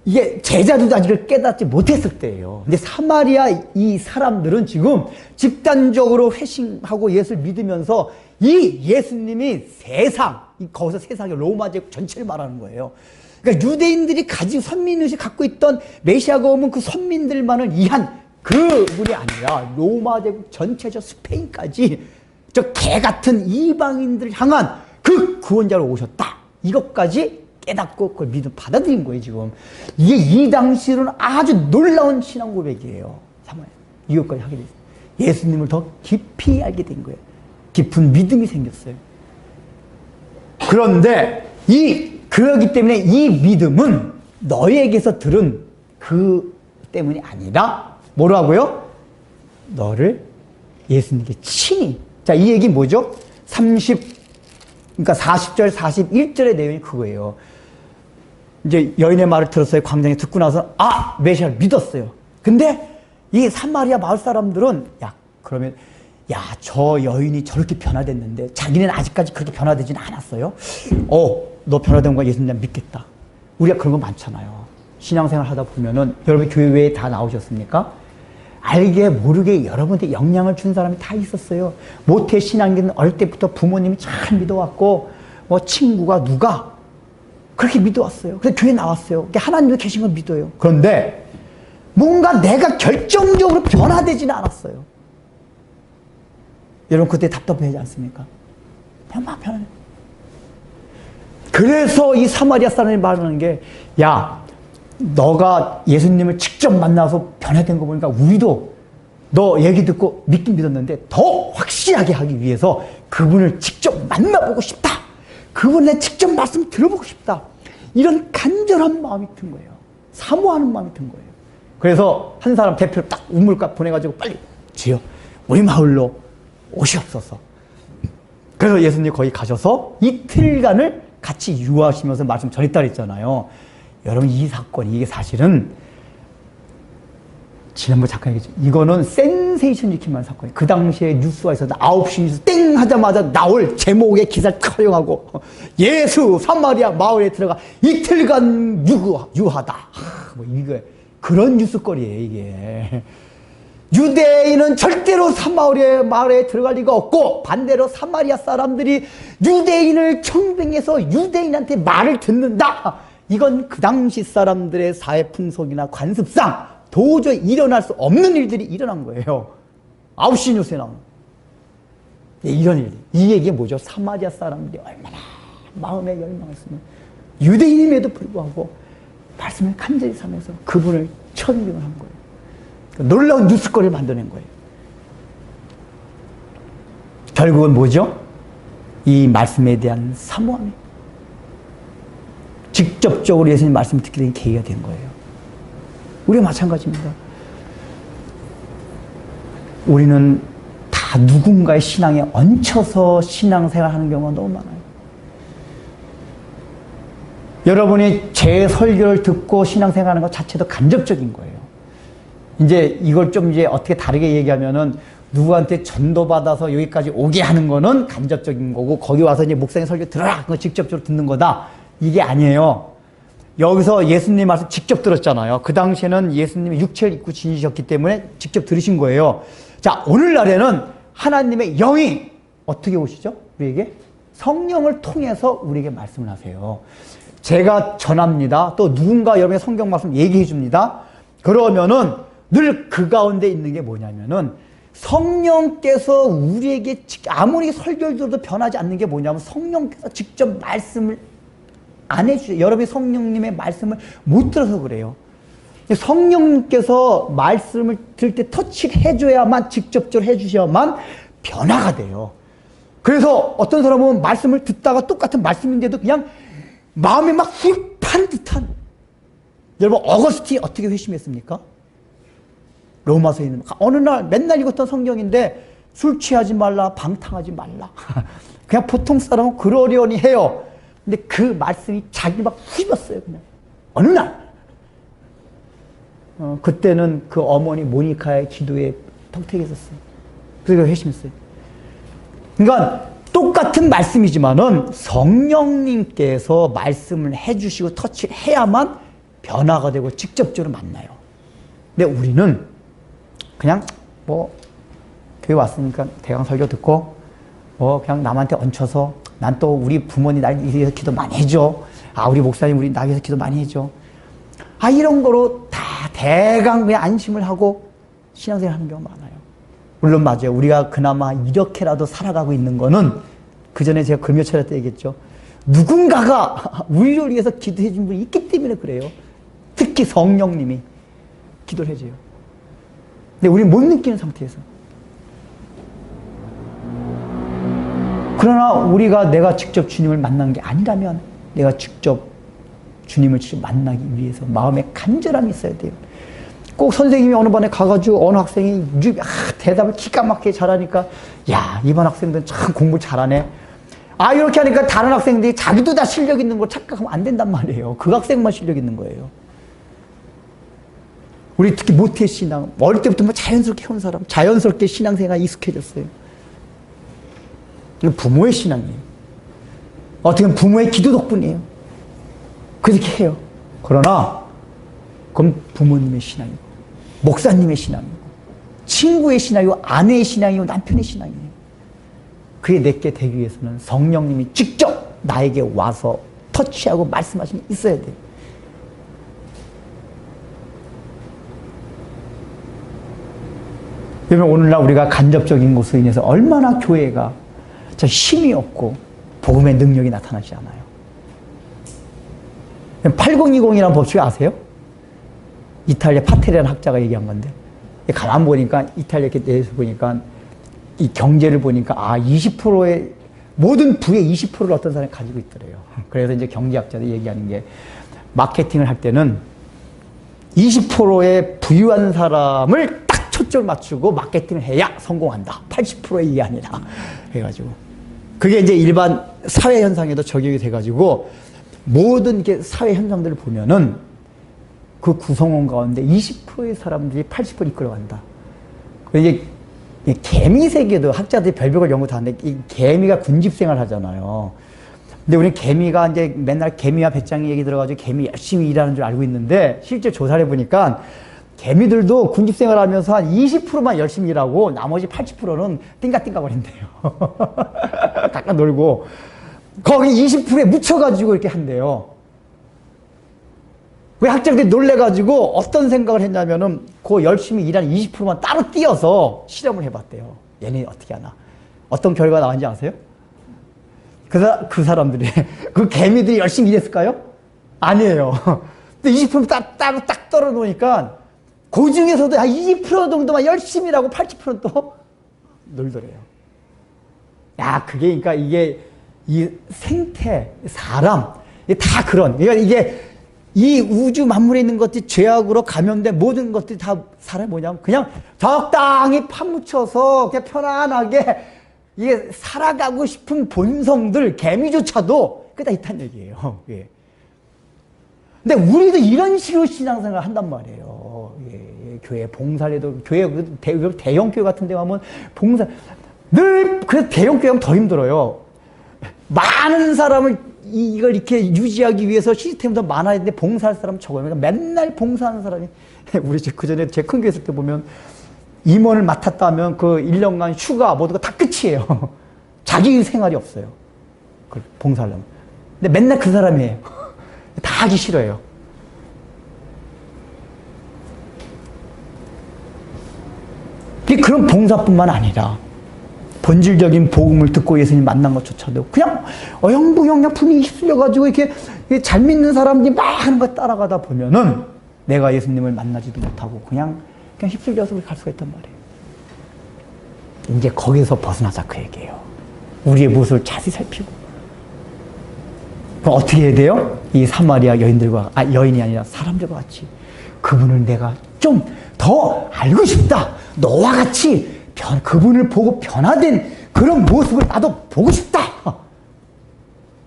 이게 제자들도 아직을 깨닫지 못했을 때예요. 근데 사마리아 이 사람들은 지금 집단적으로 회심하고 예수를 믿으면서 이 예수님이 거기서 세상의 로마 제국 전체를 말하는 거예요. 그러니까 유대인들이 가진 선민의식 갖고 있던 메시아가 오면 그 선민들만을 위한 그분이 아니라 로마 제국 전체, 저 스페인까지 저 개같은 이방인들을 향한 그 구원자로 오셨다. 이것까지 깨닫고 그걸 믿음 받아들인 거예요, 지금. 이게 이 당시로는 아주 놀라운 신앙 고백이에요. 이것까지 하게 됐어요. 예수님을 더 깊이 알게 된 거예요. 깊은 믿음이 생겼어요. 그런데 그러기 때문에 이 믿음은 너에게서 들은 그 때문이 아니라 뭐라고요? 너를 예수님께 친히. 자, 이 얘기 뭐죠? 그러니까 40절, 41절의 내용이 그거예요. 이제 여인의 말을 들었어요. 광장에 듣고 나서, 메시아를 믿었어요. 근데 이 사마리아 마을 사람들은, 그러면, 저 여인이 저렇게 변화됐는데, 자기는 아직까지 그렇게 변화되지는 않았어요. 너 변화된 거야. 예수님 난 믿겠다. 우리가 그런 거 많잖아요. 신앙생활 하다 보면은, 여러분 교회에 다 나오셨습니까? 알게 모르게 여러분한테 영향을 준 사람이 다 있었어요. 모태 신앙기는 어릴 때부터 부모님이 잘 믿어왔고, 친구가 누가 그렇게 믿어왔어요. 그래서 교회 나왔어요. 하나님도 계신 걸 믿어요. 그런데 뭔가 내가 결정적으로 변화되지는 않았어요. 여러분 그때 답답하지 않습니까? 그냥 막 변해. 그래서 이 사마리아 사람이 말하는 게, 너가 예수님을 직접 만나서 변화된 거 보니까 우리도 너 얘기 듣고 믿긴 믿었는데 더 확실하게 하기 위해서 그분을 직접 만나보고 싶다. 그분의 직접 말씀 들어보고 싶다. 이런 간절한 마음이 든 거예요. 사모하는 마음이 든 거예요. 그래서 한 사람 대표를 딱 우물가 보내가지고 빨리 주여 우리 마을로 오시옵소서. 그래서 예수님 거기 가셔서 이틀간을 같이 유하시면서 말씀 전했다 그랬잖아요. 여러분 이 사건 이게 사실은 지난번 잠깐 얘기했죠. 이거는 센세이션 일으키는 사건이에요. 그 당시에 뉴스가 있었는데 9시 뉴스 땡 하자마자 나올 제목의 기사를 촬영하고 예수 사마리아 마을에 들어가 이틀간 유하다. 이게 그런 뉴스거리예요 이게. 유대인은 절대로 사마리아 마을에 들어갈 리가 없고 반대로 사마리아 사람들이 유대인을 청빙해서 유대인한테 말을 듣는다. 이건 그 당시 사람들의 사회 풍속이나 관습상 도저히 일어날 수 없는 일들이 일어난 거예요. 9시 뉴스에 나오는. 이런 일들. 이 얘기가 뭐죠? 사마리아 사람들이 얼마나 마음에 열망했으면 유대인임에도 불구하고 말씀을 간절히 삼면서 그분을 천명을 한 거예요. 놀라운 뉴스거리를 만들어낸 거예요. 결국은 뭐죠? 이 말씀에 대한 사모함이 직접적으로 예수님 말씀을 듣게 된 계기가 된 거예요. 우리가 마찬가지입니다. 우리는 다 누군가의 신앙에 얹혀서 신앙생활 하는 경우가 너무 많아요. 여러분이 제 설교를 듣고 신앙생활 하는 것 자체도 간접적인 거예요. 이제 이걸 좀 이제 어떻게 다르게 얘기하면은 누구한테 전도받아서 여기까지 오게 하는 거는 간접적인 거고 거기 와서 이제 목사님 설교 들어라! 그거 직접적으로 듣는 거다. 이게 아니에요. 여기서 예수님 말씀 직접 들었잖아요. 그 당시에는 예수님이 육체를 입고 지니셨기 때문에 직접 들으신 거예요. 자, 오늘날에는 하나님의 영이 어떻게 오시죠? 우리에게? 성령을 통해서 우리에게 말씀을 하세요. 제가 전합니다. 또 누군가 여러분의 성경 말씀 얘기해 줍니다. 그러면은 늘 그 가운데 있는 게 뭐냐면은 성령께서 우리에게 아무리 설교를 들어도 변하지 않는 게 뭐냐면 성령께서 직접 말씀을 안 해주세요. 여러분이 성령님의 말씀을 못 들어서 그래요. 성령님께서 말씀을 들을 때 터치해줘야만 직접적으로 해주셔야만 변화가 돼요. 그래서 어떤 사람은 말씀을 듣다가 똑같은 말씀인데도 그냥 마음에 막 훌파는 듯한. 여러분 어거스틴이 어떻게 회심했습니까? 로마서에 있는 어느 날 맨날 읽었던 성경인데 술 취하지 말라 방탕하지 말라. 그냥 보통 사람은 그러려니 해요. 근데 그 말씀이 자기 막 휘었어요, 그냥. 어느 날. 그때는 그 어머니 모니카의 기도에 턱택했었어요. 그래서 회심했어요. 그러니까 똑같은 말씀이지만은 성령님께서 말씀을 해주시고 터치를 해야만 변화가 되고 직접적으로 만나요. 근데 우리는 그냥 교회 왔으니까 대강 설교 듣고 그냥 남한테 얹혀서 난 또 우리 부모님 날 위해서 기도 많이 해줘. 우리 목사님 우리 나 위해서 기도 많이 해줘. 이런 거로 다 대강 그냥 안심을 하고 신앙생활 하는 경우가 많아요. 물론 맞아요. 우리가 그나마 이렇게라도 살아가고 있는 거는 그 전에 제가 금요 차례 때 얘기했죠. 누군가가 우리를 위해서 기도해 준 분이 있기 때문에 그래요. 특히 성령님이 기도를 해줘요. 근데 우리는 못 느끼는 상태에서. 그러나 우리가 내가 직접 주님을 만난 게 아니라면 내가 직접 주님을 직접 만나기 위해서 마음에 간절함이 있어야 돼요. 꼭 선생님이 어느 반에 가가지고 어느 학생이 대답을 기가 막히게 잘하니까 야, 이반 학생들은 참 공부 잘하네. 아, 이렇게 하니까 다른 학생들이 자기도 다 실력 있는 걸 착각하면 안 된단 말이에요. 그 학생만 실력 있는 거예요. 우리 특히 모태 신앙, 어릴 때부터 뭐 자연스럽게 온 사람, 자연스럽게 신앙생활에 익숙해졌어요. 부모의 신앙이에요. 어떻게 보면 부모의 기도 덕분이에요. 그렇게 해요. 그러나 그건 부모님의 신앙이고, 목사님의 신앙이고, 친구의 신앙이고, 아내의 신앙이고, 남편의 신앙이에요. 그게 내게 되기 위해서는 성령님이 직접 나에게 와서 터치하고 말씀하시는 게 있어야 돼요. 여러분, 오늘날 우리가 간접적인 것으로 인해서 얼마나 교회가 저 힘이 없고 복음의 능력이 나타나지 않아요. 8020이라는 법칙 아세요? 이탈리아 파테리라는 학자가 얘기한 건데, 가만 보니까 이탈리아 내에서 보니까 이 경제를 보니까 20%의 모든 부의 20%를 어떤 사람이 가지고 있더래요. 그래서 이제 경제학자들이 얘기하는 게 마케팅을 할 때는 20%의 부유한 사람을 딱 초점을 맞추고 마케팅을 해야 성공한다. 80%의 이게 아니라 해가지고 그게 이제 일반 사회 현상에도 적용이 돼가지고 모든 게 사회 현상들을 보면은 그 구성원 가운데 20%의 사람들이 80%를 이끌어간다. 이제 개미 세계도 학자들이 별별 연구 다 하는데 이 개미가 군집생활 하잖아요. 근데 우리는 개미가 이제 맨날 개미와 배짱이 얘기 들어가지고 개미 열심히 일하는 줄 알고 있는데 실제 조사를 해보니까 개미들도 군집생활 하면서 한 20%만 열심히 일하고 나머지 80%는 띵가띵가 거린대요. 가까 놀고 거기 20%에 묻혀가지고 이렇게 한대요. 왜 학자들이 놀래가지고 어떤 생각을 했냐면은 그 열심히 일하는 20%만 따로 띄어서 실험을 해봤대요. 얘네 어떻게 하나. 어떤 결과가 나왔는지 아세요? 그 사람들이, 그 개미들이 열심히 일했을까요? 아니에요. 근데 20% 따로 딱 떨어 놓으니까 그 중에서도 한 20% 정도만 열심히 일하고 80%는 또 놀더래요. 야, 그게 그러니까 이게 이 생태, 사람, 이게 다 그런, 그러니까 이게 이 우주 만물에 있는 것들이 죄악으로 감염된 모든 것들이 다 사람이 뭐냐면 그냥 적당히 파묻혀서 그냥 편안하게 이게 살아가고 싶은 본성들, 개미조차도 그게 다 있다는 얘기예요. 예. 근데 우리도 이런 식으로 신앙생활을 한단 말이에요. 예, 교회 봉사래도, 교회, 대형 교회 같은 데 가면 봉사, 늘, 그래서 대형 교회 하면 더 힘들어요. 많은 사람을 이걸 이렇게 유지하기 위해서 시스템이 더 많아야 되는데 봉사할 사람은 적어요. 그러니까 맨날 봉사하는 사람이, 우리 그 전에 제 큰 교회 있을 때 보면 임원을 맡았다 하면 그 1년간 휴가 모두가 다 끝이에요. 자기 생활이 없어요. 봉사하려면. 근데 맨날 그 사람이에요. 다 하기 싫어요. 그런 봉사뿐만 아니라 본질적인 복음을 듣고 예수님 만난 것조차도 그냥 어영부영 분위기 휩쓸려가지고 이렇게 잘 믿는 사람들이 막 하는 거 따라가다 보면은 내가 예수님을 만나지도 못하고 그냥 휩쓸려서 갈 수가 있단 말이에요. 이제 거기서 벗어나자 그 얘기예요. 우리의 모습을 자세히 살피고. 그럼 어떻게 해야 돼요? 이 사마리아 여인들과, 여인이 아니라 사람들과 같이 그분을 내가 좀 더 알고 싶다. 너와 같이 그분을 보고 변화된 그런 모습을 나도 보고 싶다.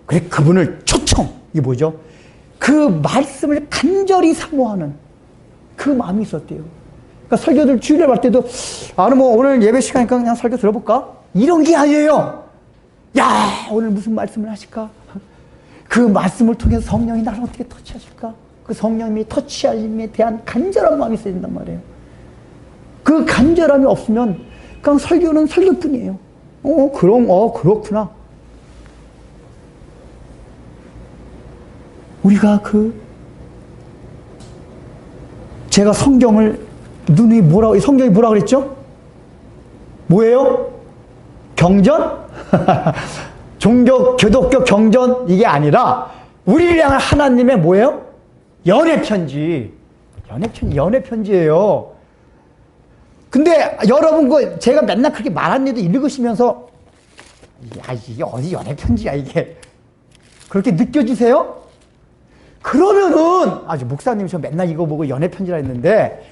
그래, 그분을 초청, 이게 뭐죠? 그 말씀을 간절히 사모하는 그 마음이 있었대요. 그러니까 설교들 주일에 할 때도, 뭐 오늘 예배 시간이니까 그냥 설교 들어볼까? 이런 게 아니에요. 야, 오늘 무슨 말씀을 하실까? 그 말씀을 통해서 성령이 나를 어떻게 터치하실까? 그 성령님이 터치하심에 대한 간절한 마음이 있어야 된단 말이에요. 그 간절함이 없으면 그냥 설교는 설교뿐이에요. 그렇구나. 우리가 제가 성경을 성경이 뭐라 그랬죠? 뭐예요? 경전? 종교, 교독교 경전? 이게 아니라 우리를 향한 하나님의 뭐예요? 연애편지. 연애편지예요. 근데 여러분 제가 맨날 그렇게 말한 일도 읽으시면서 야, 이게 어디 연애편지야 이게 그렇게 느껴지세요? 그러면은 목사님이 저 맨날 이거 보고 연애편지라 했는데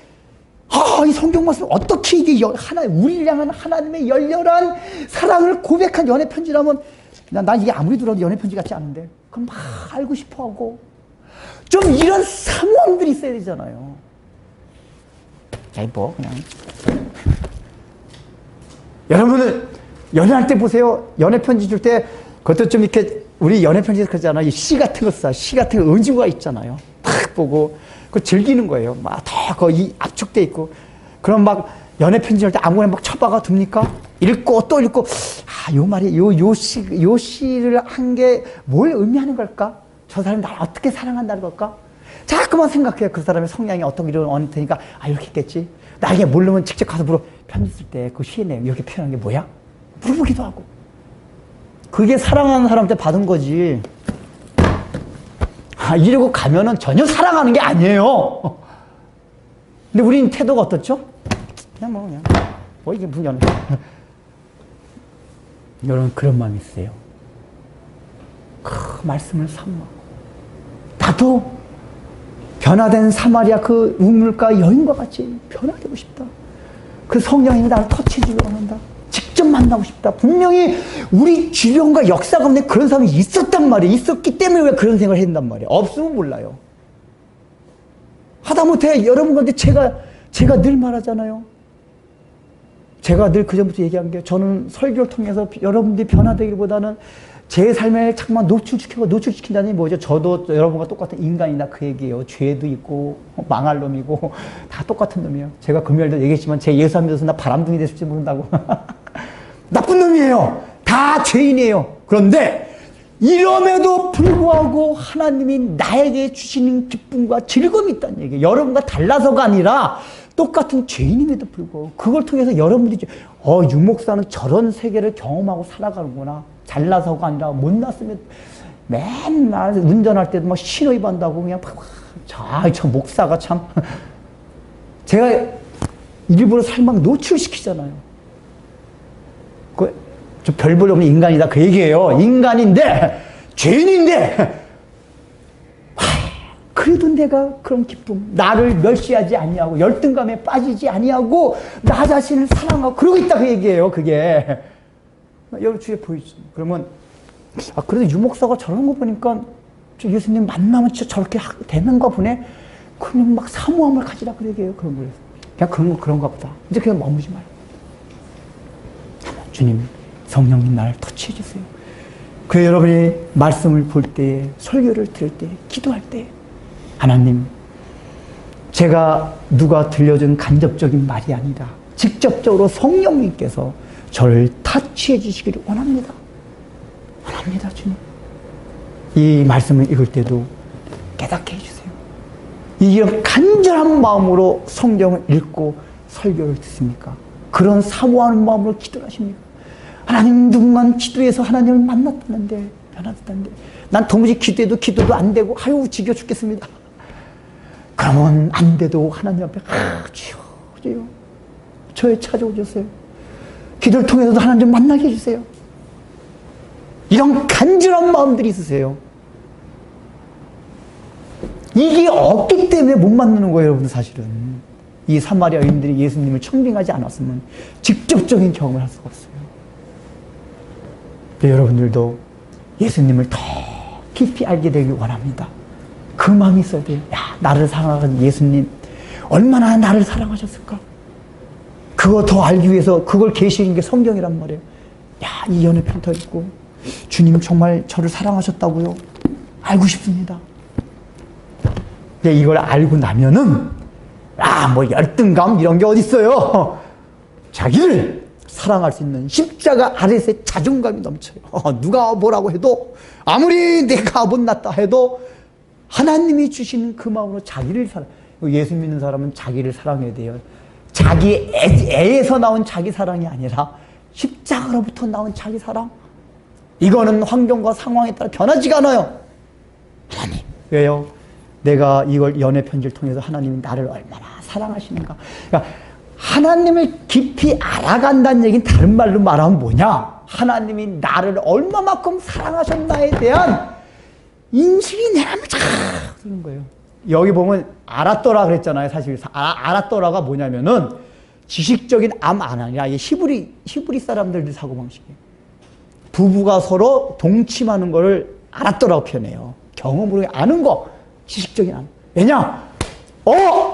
이 성경 말씀 어떻게 이게 우리를 향한 하나님의 열렬한 사랑을 고백한 연애 편지라면 난 이게 아무리 들어도 연애 편지 같지 않은데 그럼 막 알고 싶어하고 좀 이런 사모함들이 있어야 되잖아요. 뭐 그냥 여러분은 연애할 때 보세요. 연애 편지 줄 때 그것도 좀 이렇게 우리 연애 편지에서 그러잖아요. 시 같은 거 써. 시 같은 거 은지가 있잖아요. 딱 보고 그 즐기는 거예요. 막 더 거의 압축돼 있고. 그럼 막 연애 편지 할 때 아무거나 막 쳐박아 둡니까? 읽고 또 읽고 요 말이 요 시를 한 게 뭘 의미하는 걸까? 저 사람이 나를 어떻게 사랑한다는 걸까? 자꾸만 생각해요. 그 사람의 성향이 어떻게 이런 어느 테니까 이렇게 했겠지. 나에게 모르면 직접 가서 편지 쓸 때 그 시의 내용 이렇게 표현한 게 뭐야? 물어보기도 하고. 그게 사랑하는 사람한테 받은 거지. 이러고 가면은 전혀 사랑하는 게 아니에요. 근데 우린 태도가 어떻죠? 그냥 이게 무슨 연애. 여러분, 그런 마음이 있어요. 말씀을 사모하고. 나도 변화된 사마리아 그 우물가 여인과 같이 변화되고 싶다. 그 성령이 나를 터치해주려고 한다. 직접 만나고 싶다. 분명히 우리 주변과 역사 가운데 그런 사람이 있었단 말이에요. 있었기 때문에 왜 그런 생각을 했단 말이에요. 없으면 몰라요. 하다못해 여러분 가운데 제가 늘 말하잖아요. 제가 늘 그전부터 얘기한 게 저는 설교를 통해서 여러분들이 변화되기보다는 제 삶에 잠깐만 노출시킨다는 게 뭐죠? 저도 여러분과 똑같은 인간이다 그 얘기예요. 죄도 있고 망할 놈이고 다 똑같은 놈이에요. 제가 금요일도 얘기했지만 제 예수 안 믿어서 나 바람둥이 됐을지 모른다고. 나쁜 놈이에요. 다 죄인이에요. 그런데 이럼에도 불구하고 하나님이 나에게 주시는 기쁨과 즐거움이 있다는 얘기예요. 여러분과 달라서가 아니라 똑같은 죄인임에도 불구하고 그걸 통해서 여러분들이 유 목사는 저런 세계를 경험하고 살아가는구나. 잘나서가 아니라 못났으면 맨날 운전할 때도 막 신호위반다고 그냥 저 목사가 참 제가 일부러 삶막 노출시키잖아요. 저 별 볼 없는 인간이다 그 얘기예요. 인간인데 죄인인데 그래도 내가 그런 기쁨, 나를 멸시하지 아니하고 열등감에 빠지지 아니하고 나 자신을 사랑하고 그러고 있다 그 얘기예요. 그게 여러분 주위에 보이죠. 그러면 그래도 유목사가 저런 거 보니까 저 예수님 만나면 진짜 저렇게 되는가 보네. 그냥 막 사모함을 가지라 그 얘기예요. 그런 거예요. 그냥 그런가 보다. 이제 그냥 머무지 마요. 주님, 성령님 나를 터치해 주세요. 그 여러분이 말씀을 볼 때, 설교를 들을 때, 기도할 때 하나님, 제가 누가 들려준 간접적인 말이 아니라 직접적으로 성령님께서 저를 터치해 주시기를 원합니다. 원합니다, 주님. 이 말씀을 읽을 때도 깨닫게 해주세요. 이런 간절한 마음으로 성경을 읽고 설교를 듣습니까? 그런 사모하는 마음으로 기도를 하십니까? 하나님, 누군가는 기도해서 하나님을 만났다는데, 변화됐다는데, 난 도무지 기도도 안 되고, 지겨 죽겠습니다. 그러면 안 돼도 하나님 앞에, 주여, 저에 찾아오셨어요. 기도를 통해서도 하나님 좀 만나게 해주세요. 이런 간절한 마음들이 있으세요. 이게 없기 때문에 못 만나는 거예요, 여러분, 사실은. 이 사마리아 여인들이 예수님을 청빙하지 않았으면 직접적인 경험을 할 수가 없어요. 여러분들도 예수님을 더 깊이 알게 되길 원합니다. 그 마음이 있어야 돼요. 나를 사랑하는 예수님, 얼마나 나를 사랑하셨을까? 그거 더 알기 위해서 그걸 계시는 게 성경이란 말이에요. 이 연애 편터 있고 주님 정말 저를 사랑하셨다고요? 알고 싶습니다. 근데 이걸 알고 나면은 열등감 이런 게 어디 있어요? 자기를 사랑할 수 있는 십자가 아래서의 자존감이 넘쳐요. 누가 뭐라고 해도 아무리 내가 못났다 해도 하나님이 주시는 그 마음으로 자기를 예수 믿는 사람은 자기를 사랑해야 돼요. 자기 애에서 나온 자기 사랑이 아니라 십자가로부터 나온 자기 사랑. 이거는 환경과 상황에 따라 변하지가 않아요. 하나님, 왜요? 내가 이걸 연애 편지를 통해서 하나님이 나를 얼마나 사랑하시는가. 그러니까 하나님을 깊이 알아간다는 얘기는 다른 말로 말하면 뭐냐? 하나님이 나를 얼마만큼 사랑하셨나에 대한 인식이 내 안에 쫙 드는 거예요. 여기 보면 알았더라 그랬잖아요. 사실 알았더라가 뭐냐면은 지식적인 암 아니라 이게 히브리 사람들의 사고방식이에요. 부부가 서로 동침하는 거를 알았더라고 표현해요. 경험으로 아는 거, 지식적인 암. 왜냐?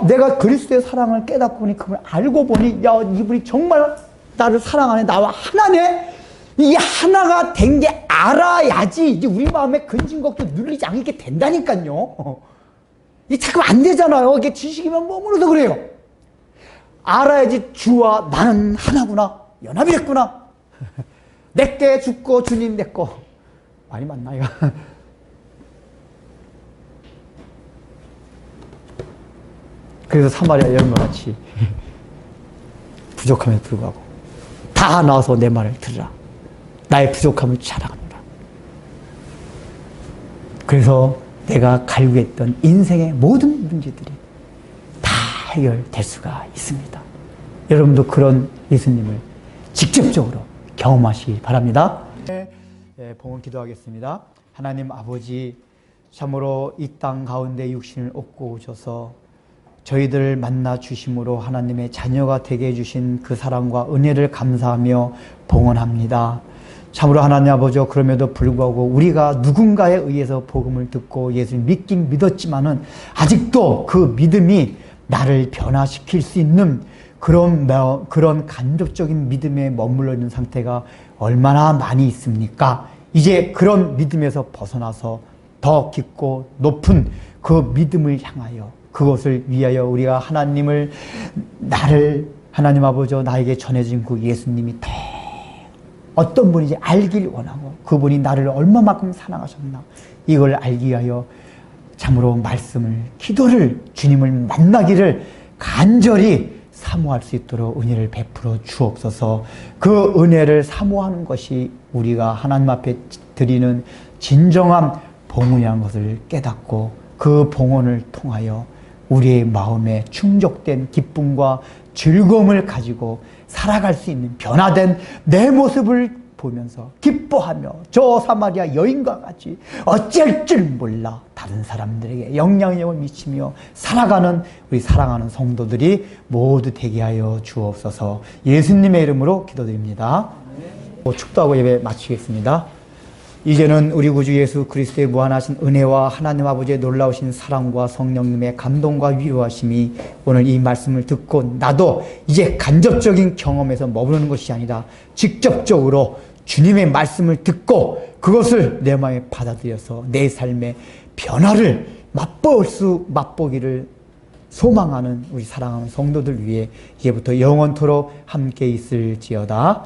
내가 그리스도의 사랑을 깨닫고 보니 그걸 알고 보니 야, 이분이 정말 나를 사랑하네, 나와 하나네. 이게 하나가 된 게 알아야지 이제 우리 마음에 근심걱정 눌리지 않게 된다니까요. 이게 자꾸 안 되잖아요. 이게 지식이면 머무르서 그래요. 알아야지 주와 나는 하나구나, 연합이 됐구나. 내게 죽고 주님 내거 많이 맞나 이거? 그래서 사마리아 여인과 같이 부족함에 불구하고 다 나와서 내 말을 들으라. 나의 부족함을 자랑하노라. 그래서 내가 갈구했던 인생의 모든 문제들이 다 해결될 수가 있습니다. 여러분도 그런 예수님을 직접적으로 경험하시기 바랍니다. 봉헌 기도하겠습니다. 하나님 아버지, 참으로 이 땅 가운데 육신을 얻고 오셔서 저희들을 만나 주심으로 하나님의 자녀가 되게 해주신 그 사랑과 은혜를 감사하며 봉헌합니다. 참으로 하나님 아버지, 그럼에도 불구하고 우리가 누군가에 의해서 복음을 듣고 예수를 믿긴 믿었지만은 아직도 그 믿음이 나를 변화시킬 수 있는 그런 간접적인 믿음에 머물러 있는 상태가 얼마나 많이 있습니까? 이제 그런 믿음에서 벗어나서 더 깊고 높은 그 믿음을 향하여 그것을 위하여 우리가 하나님 아버지 나에게 전해진 그 예수님이 어떤 분인지 알길 원하고 그분이 나를 얼마만큼 사랑하셨나 이걸 알기 위하여 참으로 말씀을, 기도를, 주님을 만나기를 간절히 사모할 수 있도록 은혜를 베풀어 주옵소서. 그 은혜를 사모하는 것이 우리가 하나님 앞에 드리는 진정한 봉헌이라는 것을 깨닫고 그 봉헌을 통하여 우리의 마음에 충족된 기쁨과 즐거움을 가지고 살아갈 수 있는 변화된 내 모습을 보면서 기뻐하며 저 사마리아 여인과 같이 어쩔 줄 몰라 다른 사람들에게 영향력을 미치며 살아가는 우리 사랑하는 성도들이 모두 되게 하여 주옵소서. 예수님의 이름으로 기도드립니다. 축도하고 예배 마치겠습니다. 이제는 우리 구주 예수 그리스도의 무한하신 은혜와 하나님 아버지의 놀라우신 사랑과 성령님의 감동과 위로하심이 오늘 이 말씀을 듣고 나도 이제 간접적인 경험에서 머무르는 것이 아니라 직접적으로 주님의 말씀을 듣고 그것을 내 마음에 받아들여서 내 삶의 변화를 맛보기를 소망하는 우리 사랑하는 성도들 위해 이제부터 영원토록 함께 있을지어다.